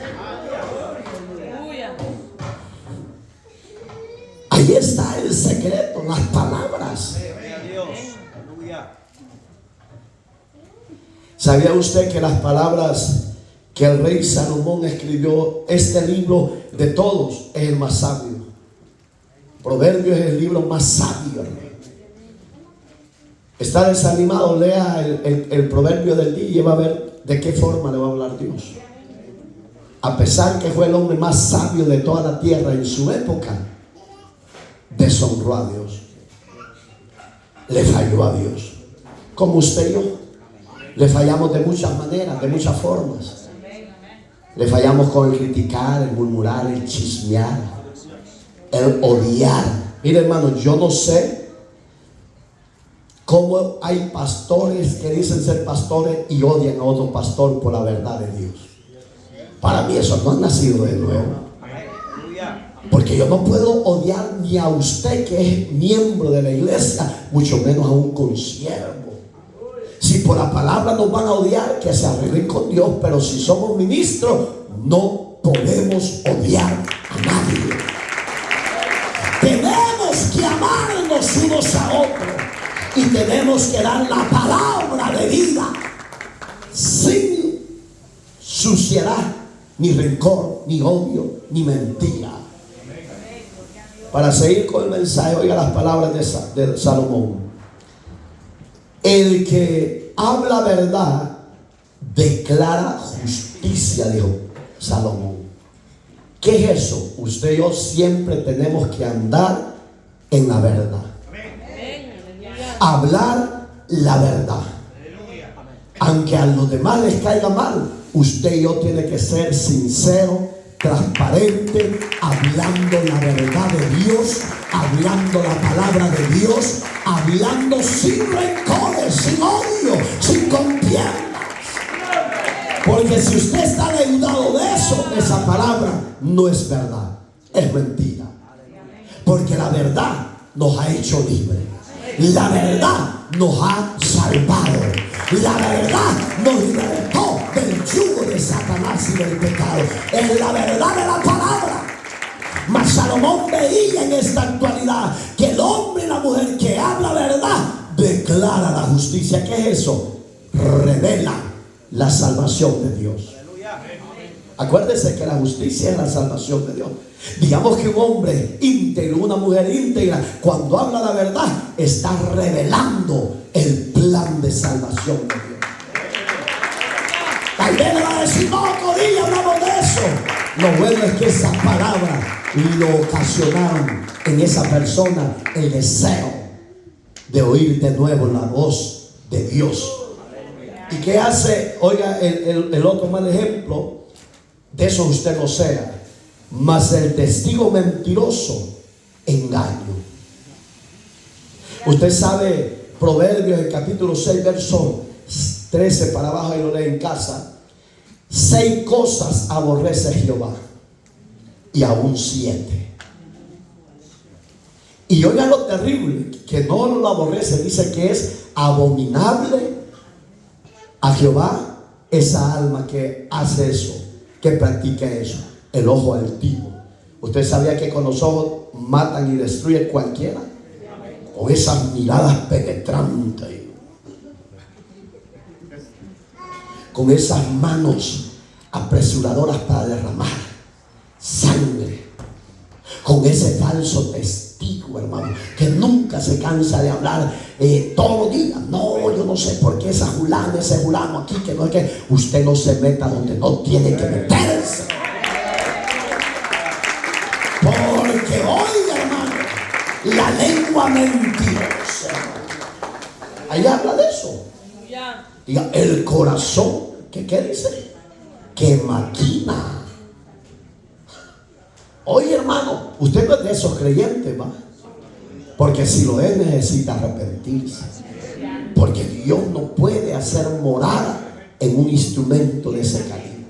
Ahí está el secreto, las palabras. ¿Sabía usted que las palabras que el rey Salomón escribió, este libro de todos es el más sabio? Proverbios es el libro más sabio. Está desanimado, lea el proverbio del día y va a ver de qué forma le va a hablar Dios. A pesar que fue el hombre más sabio de toda la tierra en su época, deshonró a Dios, le falló a Dios, como usted y yo le fallamos de muchas maneras, de muchas formas. Le fallamos con el criticar, el murmurar, el chismear, el odiar. Mire, hermano, yo no sé cómo hay pastores que dicen ser pastores y odian a otro pastor por la verdad de Dios. Para mí eso no ha nacido de nuevo. Porque yo no puedo odiar ni a usted que es miembro de la iglesia, mucho menos a un consiervo. Si por la palabra nos van a odiar, que se arreglen con Dios, pero si somos ministros, no podemos odiar a nadie. Tenemos que amarnos unos a otros y tenemos que dar la palabra de vida sin suciedad, ni rencor, ni odio, ni mentira. Para seguir con el mensaje, oiga las palabras de Salomón. El que habla verdad declara justicia, dijo Salomón. ¿Qué es eso? Usted y yo siempre tenemos que andar en la verdad. Hablar la verdad. Aunque a los demás les caiga mal, usted y yo tiene que ser sincero, transparente, hablando la verdad de Dios, hablando la palabra de Dios, hablando sin rencores, sin odio, sin contiendas. Porque si usted está deudado de eso, esa palabra no es verdad, es mentira. Porque la verdad nos ha hecho libres. La verdad nos ha salvado. La verdad nos libertó del yugo de Satanás y del pecado. Es la verdad de la palabra. Mas Salomón veía en esta actualidad que el hombre y la mujer que habla verdad declara la justicia. ¿Qué es eso? Revela la salvación de Dios. Acuérdese que la justicia es la salvación de Dios. Digamos que un hombre íntegro, una mujer íntegra, cuando habla la verdad, está revelando el plan de salvación de Dios. Tal vez le va a decir, no, Corilla, hablamos de eso. Lo bueno es que esas palabras lo ocasionaron en esa persona el deseo de oír de nuevo la voz de Dios. ¿Y qué hace? Oiga, el otro mal ejemplo, de eso usted no sea, mas el testigo mentiroso engaño. Usted sabe, Proverbios, el capítulo 6, verso 13 para abajo, y lo lee en casa. 6 cosas aborrece Jehová, y aún 7. Y oiga lo terrible, que no lo aborrece, dice que es abominable a Jehová esa alma que hace eso, que practica eso, el ojo altivo. ¿Usted sabía que con los ojos matan y destruyen cualquiera? Con esas miradas penetrantes, con esas manos apresuradoras para derramar sangre, con ese falso testigo, hermano, que nunca se cansa de hablar todos los días. No, yo no sé por qué esa fulana, ese fulano aquí, que no es que usted no se meta donde no tiene que meterse. Porque hoy, hermano, la lengua mentirosa, ahí habla de eso. Diga, el corazón, ¿qué dice? Que maquina. Oye, hermano, usted no es de esos creyentes, ¿va? Porque si lo es, necesita arrepentirse. Porque Dios no puede hacer morada en un instrumento de ese calibre.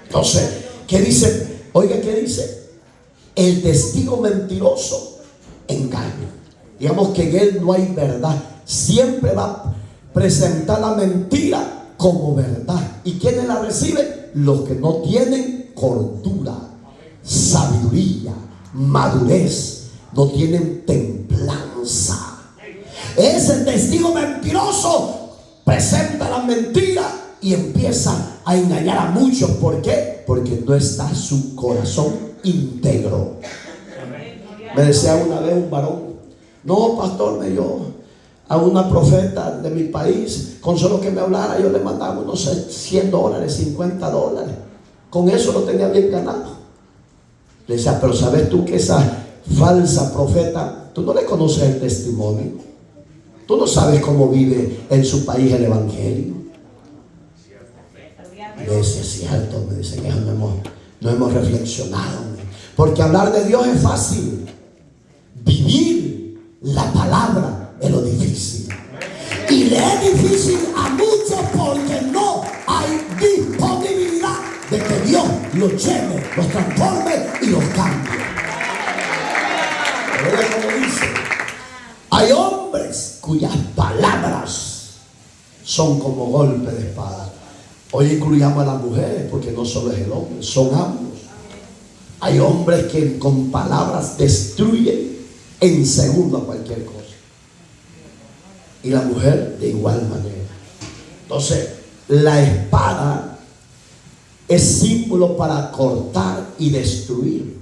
Entonces, ¿qué dice? Oiga, ¿qué dice? El testigo mentiroso engaña. Digamos que en él no hay verdad. Siempre va a presentar la mentira como verdad. ¿Y quiénes la reciben? los que no tienen cordura, sabiduría, madurez, no tienen templanza. Ese testigo mentiroso presenta la mentira y empieza a engañar a muchos. ¿Por qué? Porque no está su corazón íntegro. Me decía una vez un varón: no, pastor, me dio a una profeta de mi país, con solo que me hablara yo le mandaba unos $100, $50. Con eso lo tenía bien ganado. Le decía: pero ¿sabes tú que esa falsa profeta, tú no le conoces el testimonio? Tú no sabes cómo vive en su país el evangelio. Me dice: es cierto, me dice que no hemos reflexionado. Porque hablar de Dios es fácil, vivir la palabra es lo difícil. Y le es difícil a muchos porque no hay disponibilidad de que Dios los lleve, los transforme y los cambie. Pero como dice, hay hombres cuyas palabras son como golpe de espada. Hoy incluyamos a las mujeres, porque no solo es el hombre, son ambos. Hay hombres que con palabras destruyen en segundo a cualquier cosa, y la mujer de igual manera. Entonces, la espada es símbolo para cortar y destruir.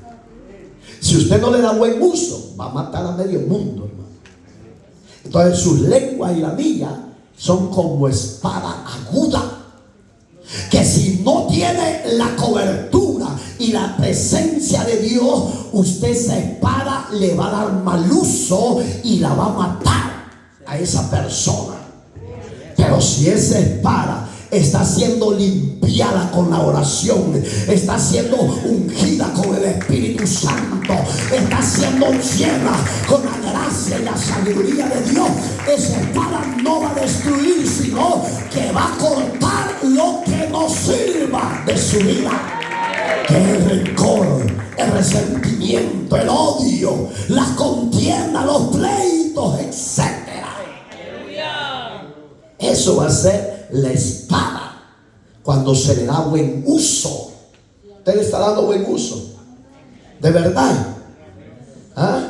Si usted no le da buen uso, va a matar a medio mundo, hermano. Entonces, sus lenguas y la mía son como espada aguda, que si no tiene la cobertura y la presencia de Dios, usted esa espada le va a dar mal uso y la va a matar a esa persona. Pero si esa espada está siendo limpiada con la oración, está siendo ungida con el Espíritu Santo, está siendo llena con la gracia y la sabiduría de Dios, esa espada no va a destruir, sino que va a cortar lo que no sirva de su vida, que es el rencor, el resentimiento, el odio, la contienda, los pleitos, etc. Eso va a ser la espada cuando se le da buen uso. ¿Usted le está dando buen uso? ¿De verdad? ¿Ah?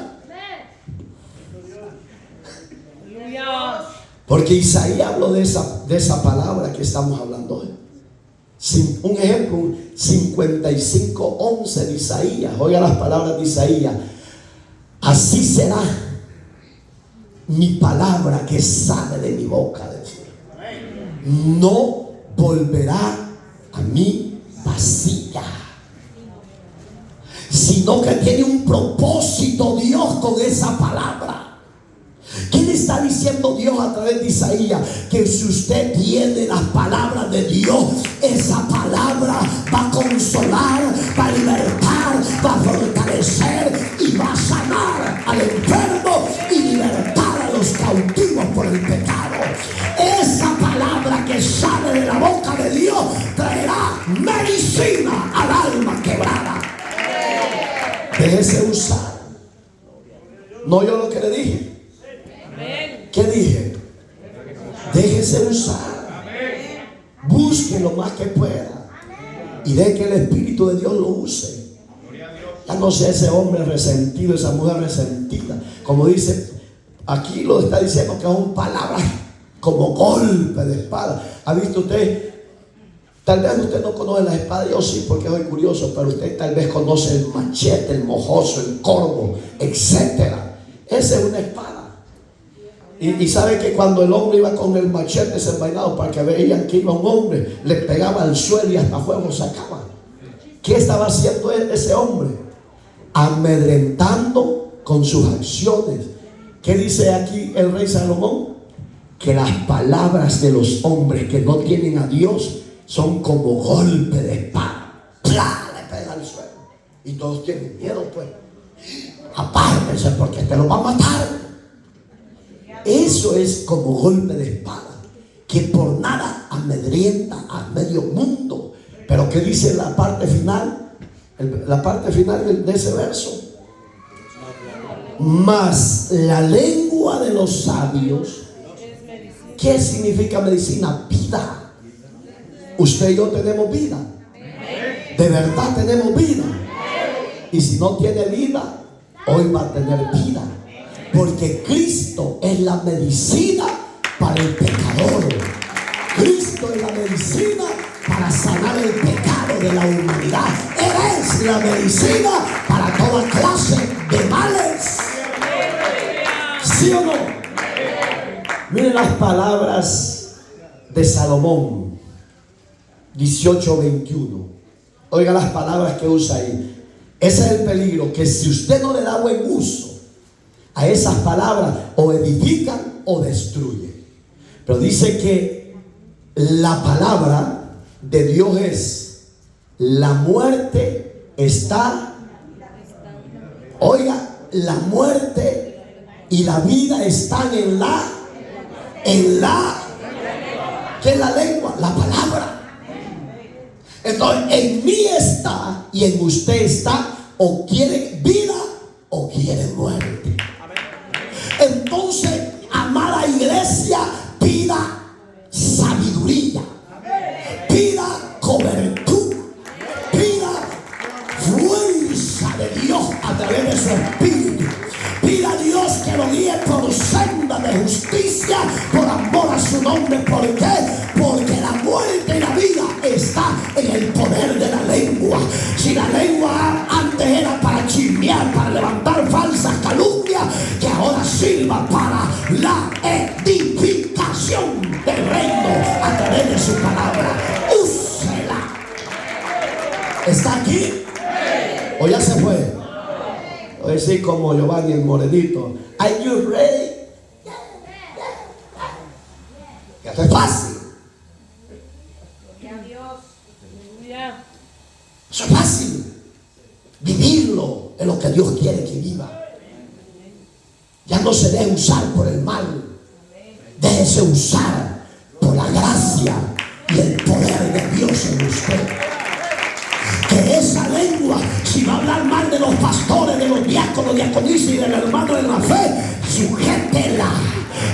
Porque Isaías habló de esa palabra que estamos hablando hoy. Un ejemplo, 55:11 de Isaías. Oiga las palabras de Isaías: así será mi palabra que sale de mi boca, no volverá a mí vacía, sino que tiene un propósito Dios con esa palabra. ¿Qué le está diciendo Dios a través de Isaías? Que si usted tiene las palabras de Dios, esa palabra va a consolar, va a libertar, va a fortalecer y va a sanar al enfermo y libertar a los cautivos por el pecado. Esa palabra que sale de la boca de Dios traerá medicina al alma quebrada. Déjese usar. No yo lo que le dije. ¿Qué dije? Déjese usar. Busque lo más que pueda y deje que el Espíritu de Dios lo use. Ya no sea ese hombre resentido, esa mujer resentida. Como dice aquí, lo está diciendo que son palabras como golpe de espada. ¿Ha visto usted? Tal vez usted no conoce la espada, yo sí, porque soy curioso, pero usted tal vez conoce el machete, el mojoso, el corvo, etc. Esa es una espada. Y sabe que cuando el hombre iba con el machete desenvainado, para que veían que iba un hombre, le pegaba al suelo y hasta fuego sacaba. ¿Qué estaba haciendo ese hombre? Amedrentando con sus acciones. ¿Qué dice aquí el rey Salomón? Que las palabras de los hombres que no tienen a Dios son como golpe de espada. ¡Pla! Le pega al suelo. Y todos tienen miedo, pues. Apártense porque te lo va a matar. Eso es como golpe de espada, que por nada amedrenta a medio mundo. Pero ¿qué dice la parte final? La parte final de ese verso: mas la lengua de los sabios. ¿Qué significa medicina? Vida. Usted y yo tenemos vida. De verdad tenemos vida. Y si no tiene vida, hoy va a tener vida. Porque Cristo es la medicina para el pecador. Cristo es la medicina para sanar el pecado de la humanidad. Él es la medicina para toda clase de males. ¿Sí o no? Miren las palabras de Salomón 18:21. Oiga las palabras que usa ahí. Ese es el peligro, que si usted no le da buen uso a esas palabras, o edifican o destruyen. Pero dice que la palabra de Dios es: la muerte está, oiga, la muerte y la vida están en la, ¿qué es la lengua? La palabra. Entonces, en mí está y en usted está, o quieren vida o quieren muerte. Entonces, amada iglesia, pida sabiduría, pida cobertura, pida fuerza de Dios a través de su espíritu. Pida a Dios que lo guíe por senda de justicia, por amor a su nombre. ¿Por qué? Porque la muerte y la vida está en el poder de la lengua. Si la lengua antes era para chismear, para levantar falsas calumnias, que ahora sirva para la edificación del reino a través de su palabra. Úsela. ¿Está aquí? ¿O ya se fue? O decir como Giovanni el morenito: ¿Are you ready? Esto es fácil. Eso es fácil. Vivirlo es lo que Dios quiere que viva. Ya no se deje usar por el mal. Déjese usar por la gracia y el poder de Dios en usted. Que esa lengua, si va a hablar mal de los pastores, de los diáconos, diaconisas y del hermano en la fe, sujétela.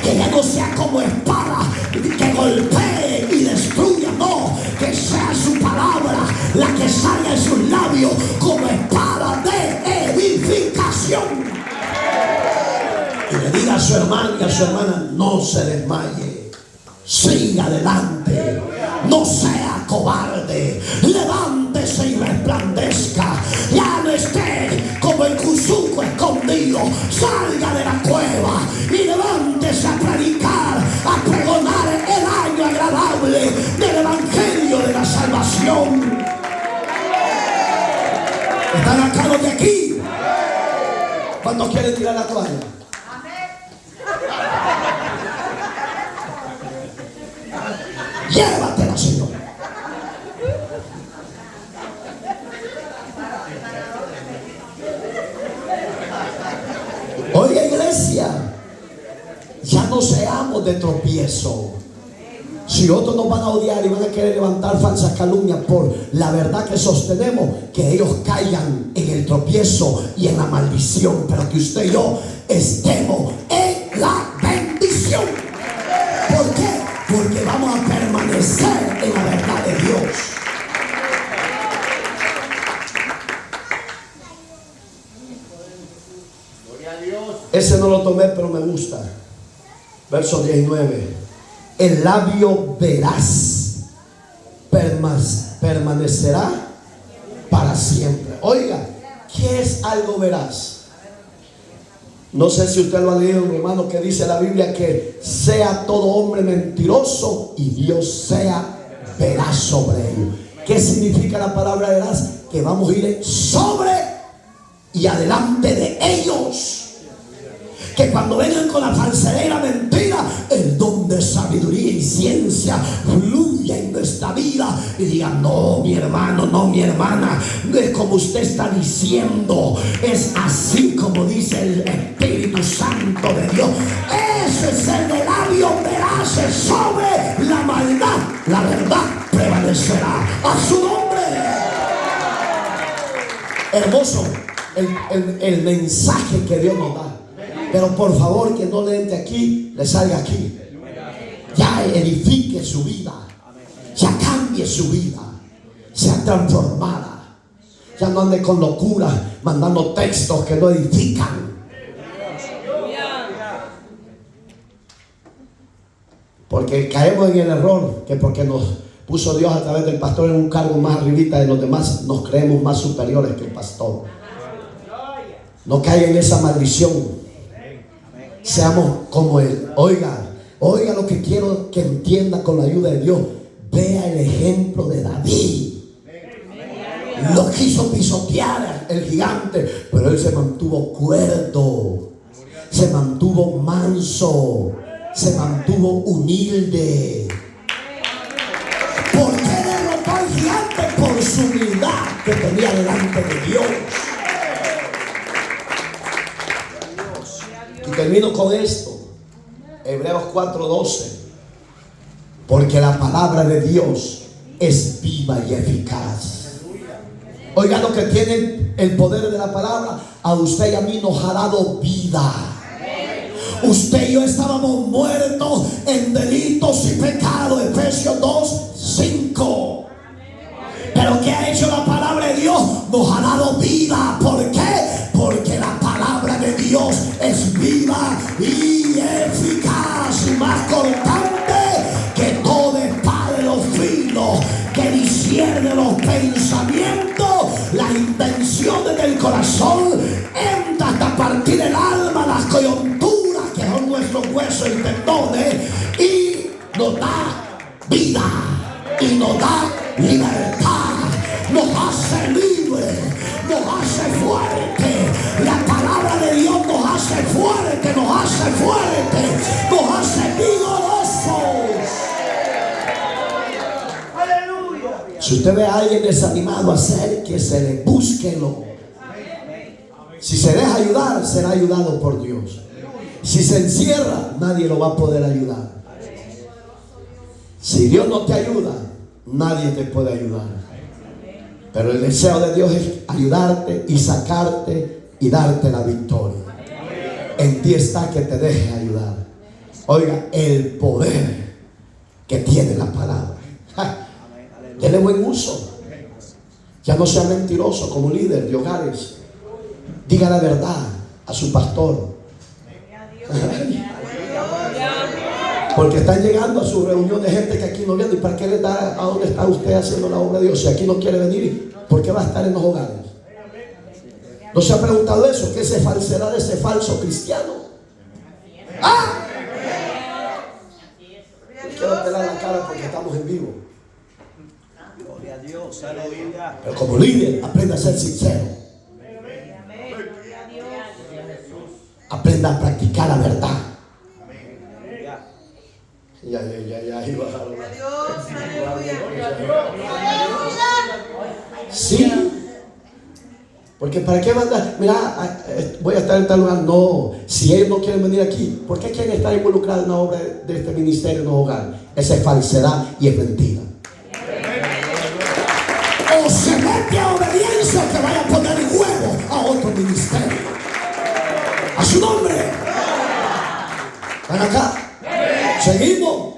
Que ya no sea como espada que golpee y destruya. No, que sea su palabra la que salga de sus labios como espada de edificación. Y le diga a su hermano y a su hermana: no se desmaye, siga adelante, no sea cobarde, levántese y resplandezca. Ya no esté como el cuzuco escondido, salga de la cueva y levántese a predicar, a pregonar el año agradable del evangelio de la salvación. ¿Están acá los de aquí? ¿Cuántos quieren tirar la toalla? Llévatela, Señor. Oiga, iglesia, ya no seamos de tropiezo. Si otros nos van a odiar y van a querer levantar falsas calumnias por la verdad que sostenemos, que ellos caigan en el tropiezo y en la maldición, pero que usted y yo estemos en la bendición. ¿Por qué? Porque vamos a permanecer en la verdad de Dios. Gloria a Dios. Ese no lo tomé, pero me gusta. Verso 19. El labio veraz permanecerá para siempre. Oiga, ¿qué es algo veraz? No sé si usted lo ha leído en Romanos, que dice la Biblia que sea todo hombre mentiroso y Dios sea veraz sobre ellos. ¿Qué significa la palabra veraz? Que vamos a ir sobre y adelante de ellos. Que cuando vengan con la falsedad y la mentira, el don de sabiduría y ciencia fluya en nuestra vida y digan: no, mi hermano, no, mi hermana, no es como usted está diciendo, es así como dice el Espíritu Santo de Dios. Ese es el de labios veraces sobre la maldad. La verdad prevalecerá. A su nombre. Hermoso el mensaje que Dios nos da. Pero por favor, que no le entre aquí, le salga aquí. Ya edifique su vida, ya cambie su vida, sea transformada. Ya no ande con locura mandando textos que no edifican. Porque caemos en el error que porque nos puso Dios a través del pastor en un cargo más arribita de los demás, nos creemos más superiores que el pastor. No caiga en esa maldición. Seamos como él. Oiga lo que quiero que entienda con la ayuda de Dios. Vea el ejemplo de David. Lo quiso pisotear el gigante, pero él se mantuvo cuerdo, se mantuvo manso, se mantuvo humilde. ¿Por qué derrotó al gigante? Por su humildad que tenía delante de Dios. Y termino con esto. Hebreos 4:12. Porque la palabra de Dios es viva y eficaz. Oiga lo que tiene el poder de la palabra. A usted y a mí nos ha dado vida. Usted y yo estábamos muertos en delitos y pecados. Efesios 2:5. Pero ¿qué ha hecho la palabra de Dios? Nos ha dado vida. ¿Por qué? Porque la palabra de Dios es viva y eficaz, y más cortante que toda espada de los filos, que discierne los pensamientos, las intenciones del corazón, entra hasta partir el alma, las coyunturas que son nuestros huesos y tendones, y nos da vida y nos da libertad, nos hace libres, nos hace fuerte. La palabra de Dios nos hace fuerte, nos hace vigorosos. Si usted ve a alguien desanimado, acérquese, búsquelo. Si se deja ayudar, será ayudado por Dios. Si se encierra, nadie lo va a poder ayudar. Si Dios no te ayuda, nadie te puede ayudar. Pero el deseo de Dios es ayudarte y sacarte y darte la victoria. En ti está que te deje ayudar. Oiga, el poder que tiene la palabra. Dele buen uso. Ya no sea mentiroso como líder de hogares. Diga la verdad a su pastor. Porque están llegando a su reunión de gente que aquí no viene. ¿Y para qué le da a dónde está usted haciendo la obra de Dios? Si aquí no quiere venir, ¿por qué va a estar en los hogares? ¿No se ha preguntado eso? ¿Qué se falsedad de ese falso cristiano? ¡Ah! Quiero pelar la cara porque estamos en vivo. Gloria a Dios, aleluya. Pero como líder, aprenda a ser sincero. Aprenda a practicar la verdad. Ya. Ahí bajaron. Sí. Porque ¿para qué mandar? Mira, voy a estar en tal lugar. No, si ellos no quieren venir aquí, ¿por qué quieren estar involucrados en la obra de este ministerio en los hogares? Esa es falsedad y es mentira. O se mete a obediencia o que vaya a poner huevo a otro ministerio. A su nombre. ¿Van acá? ¿Seguimos?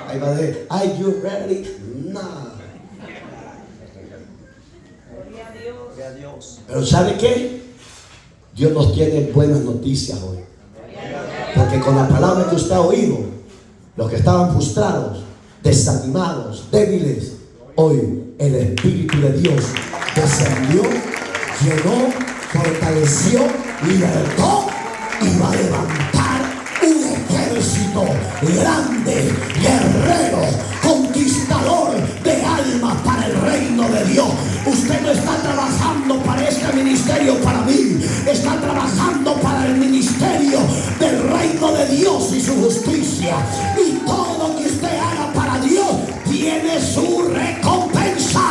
Ahí va a decir, ¿are you ready? No. Gloria a Dios. Pero ¿sabe qué? Dios nos tiene buenas noticias hoy. Porque con la palabra que usted ha oído, los que estaban frustrados, desanimados, débiles, hoy el Espíritu de Dios descendió, llenó, fortaleció, libertó y va a levantar un ejército grande, guerrero, conquistador de almas para el reino de Dios. Usted no está trabajando para este ministerio, para mí. Está trabajando para el ministerio del reino de Dios y su justicia. Y todo lo que usted haga para Dios tiene su recompensa.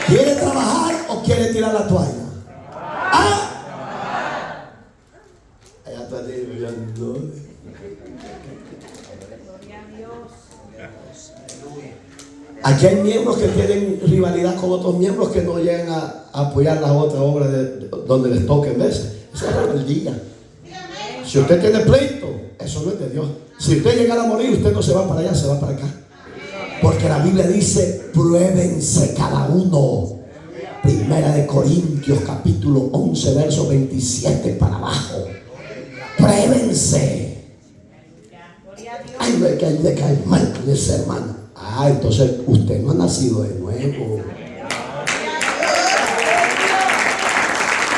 ¿Quiere trabajar o quiere tirar la toalla? ¿Ah? Allá está viendo. Aquí hay miembros que tienen rivalidad con otros miembros que no llegan a apoyar las otras obras donde les toquen veces. Esa es rebeldía. Si usted tiene pleito, eso no es de Dios. Si usted llegara a morir, usted no se va para allá, se va para acá. Porque la Biblia dice: pruébense cada uno. Primera de Corintios capítulo 11 verso 27 para abajo. Pruébense. Ay, me cae mal con ese hermano. Entonces usted no ha nacido de nuevo.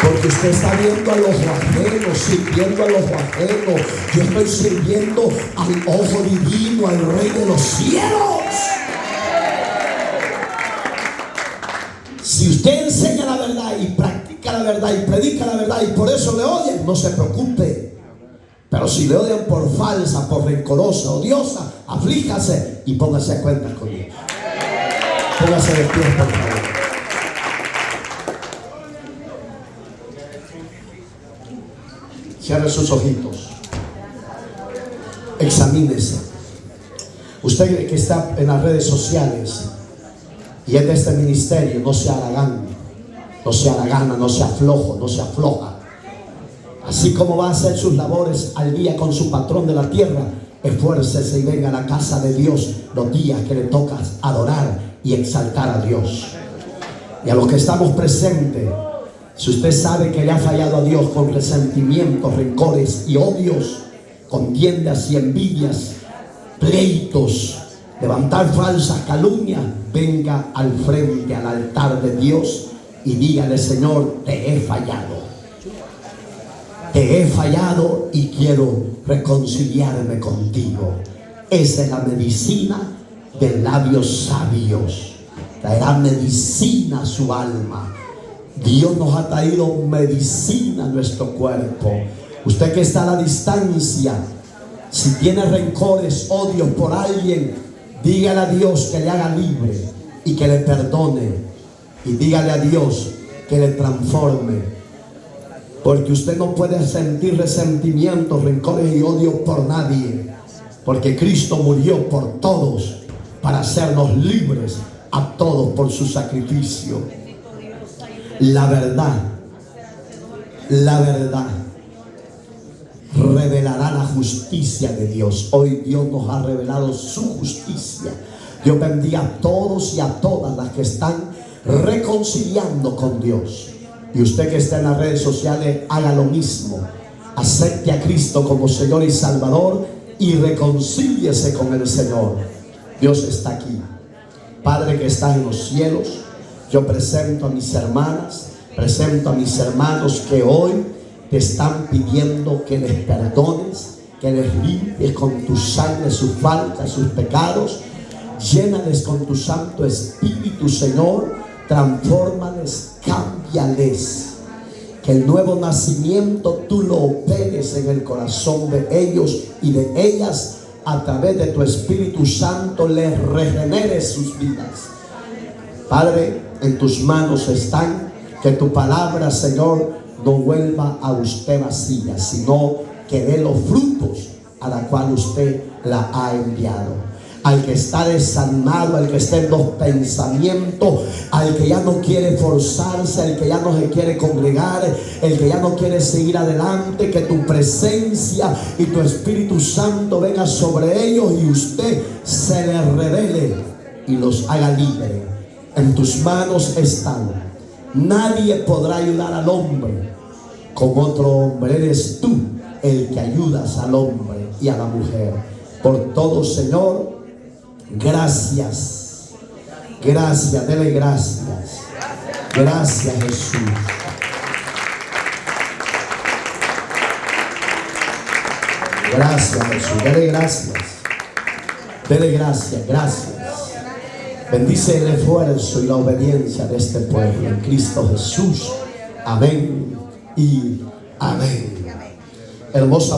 Porque usted está viendo a los ajenos, sirviendo a los ajenos. Yo estoy sirviendo al ojo divino, al Rey de los cielos. Si usted enseña la verdad y practica la verdad y predica la verdad y por eso le odian, no se preocupe. Pero si le odian por falsa, por rencorosa, odiosa, aflíjase y póngase a cuentas con Dios. Póngase de pie, por favor. Cierre sus ojitos. Examínese. Usted que está en las redes sociales y es de este ministerio, no sea haragán, no sea haragana, no sea flojo, no sea floja. Así como va a hacer sus labores al día con su patrón de la tierra, esfuércese y venga a la casa de Dios los días que le toca adorar y exaltar a Dios. Y a los que estamos presentes, si usted sabe que le ha fallado a Dios con resentimientos, rencores y odios, contiendas y envidias, pleitos, levantar falsas calumnias, venga al frente, al altar de Dios y dígale: Señor, te he fallado. Te he fallado y quiero reconciliarme contigo. Esa es la medicina de labios sabios. Traerá medicina a su alma. Dios nos ha traído medicina a nuestro cuerpo. Usted que está a la distancia, si tiene rencores, odios por alguien, dígale a Dios que le haga libre y que le perdone. Y dígale a Dios que le transforme. Porque usted no puede sentir resentimientos, rencores y odios por nadie. Porque Cristo murió por todos para hacernos libres a todos por su sacrificio. La verdad revelará la justicia de Dios. Hoy Dios nos ha revelado su justicia. Dios bendiga a todos y a todas las que están reconciliando con Dios. Y usted que está en las redes sociales, haga lo mismo. Acepte a Cristo como Señor y Salvador y reconcíliese con el Señor. Dios está aquí. Padre que estás en los cielos, yo presento a mis hermanas, presento a mis hermanos que hoy te están pidiendo que les perdones, que les limpies con tu sangre sus faltas, sus pecados. Llénales con tu Santo Espíritu, Señor. Transfórmales, cámbiales. Que el nuevo nacimiento tú lo operes en el corazón de ellos y de ellas. A través de tu Espíritu Santo les regeneres sus vidas. Padre, en tus manos están. Que tu palabra, Señor, no vuelva a usted vacía, sino que dé los frutos a la cual usted la ha enviado. Al que está desanimado, al que está en los pensamientos, al que ya no quiere forzarse, al que ya no se quiere congregar, el que ya no quiere seguir adelante, que tu presencia y tu Espíritu Santo venga sobre ellos y usted se les revele y los haga libre. En tus manos están. Nadie podrá ayudar al hombre como otro hombre. Eres tú el que ayudas al hombre y a la mujer. Por todo, Señor, gracias. Gracias, dele gracias. Gracias, Jesús. Gracias, Jesús. Dele gracias. Dele gracias, gracias. Bendice el esfuerzo y la obediencia de este pueblo en Cristo Jesús. Amén y amén. Hermosa